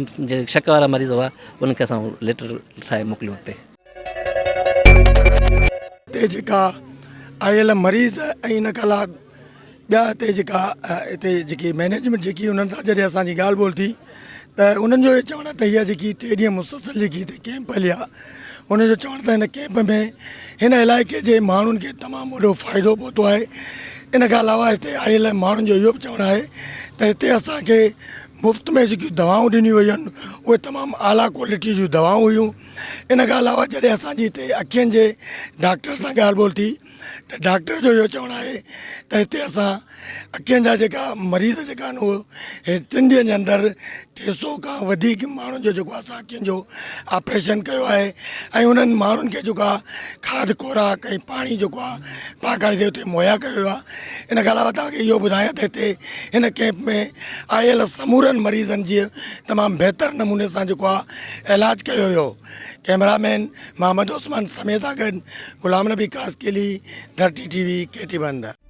शक वारा मरीज़ हुआ उनखे असां लेटर ठाहे मोकिलियो हुते जेका आयल मरीज़ ऐं इन खां अलावा ॿिया हिते जेका हिते जेकी मैनेजमेंट जेकी उन्हनि सां जॾहिं असांजी ॻाल्हि ॿोल थी त उन्हनि जो इहो चवणु आहे त हीअ जेकी 3 ॾींहं मुसलसल जेकी हिते कैंप हली आहे उनजो चवणु त हिन कैंप में हिन इलाइक़े जे माण्हुनि खे तमामु वॾो फ़ाइदो पहुतो आहे। इन खां अलावा हिते आयल माण्हुनि जो इहो बि चवणु आहे त हिते असांखे मुफ़्त में जेकियूं दवाऊं ॾिनियूं वयूं आहिनि उहे तमामु आला क्वालिटी जूं दवाऊं हुयूं। इन खां अलावा जॾहिं असांजी हिते अखियुनि जे डॉक्टर सां ॻाल्हि ॿोल थी त डॉक्टर जो इहो चवणु आहे त हिते असां अखियुनि जा जेका मरीज़ जेका आहिनि उहे 3 ॾींहंनि जे अंदरि 300 खां वधीक माण्हुनि जो जेको असां अखियुनि जो ऑपरेशन कयो आहे ऐं उन्हनि माण्हुनि खे जेको आहे खाद खुराक ऐं पाणी जेको आहे बाक़ाइदे हुते मुहैया कयो आहे। इन खां अलावा तव्हांखे इहो ॿुधायां त हिते हिन कैंप में आयल समूरनि मरीज़नि जी तमामु बहितर नमूने सां जेको आहे इलाजु कयो हुयो। कैमरामैन मोहम्मद उस्मान समेत सां गॾु गुलाम नबी कासकेली, धरती TV, KT बंदर।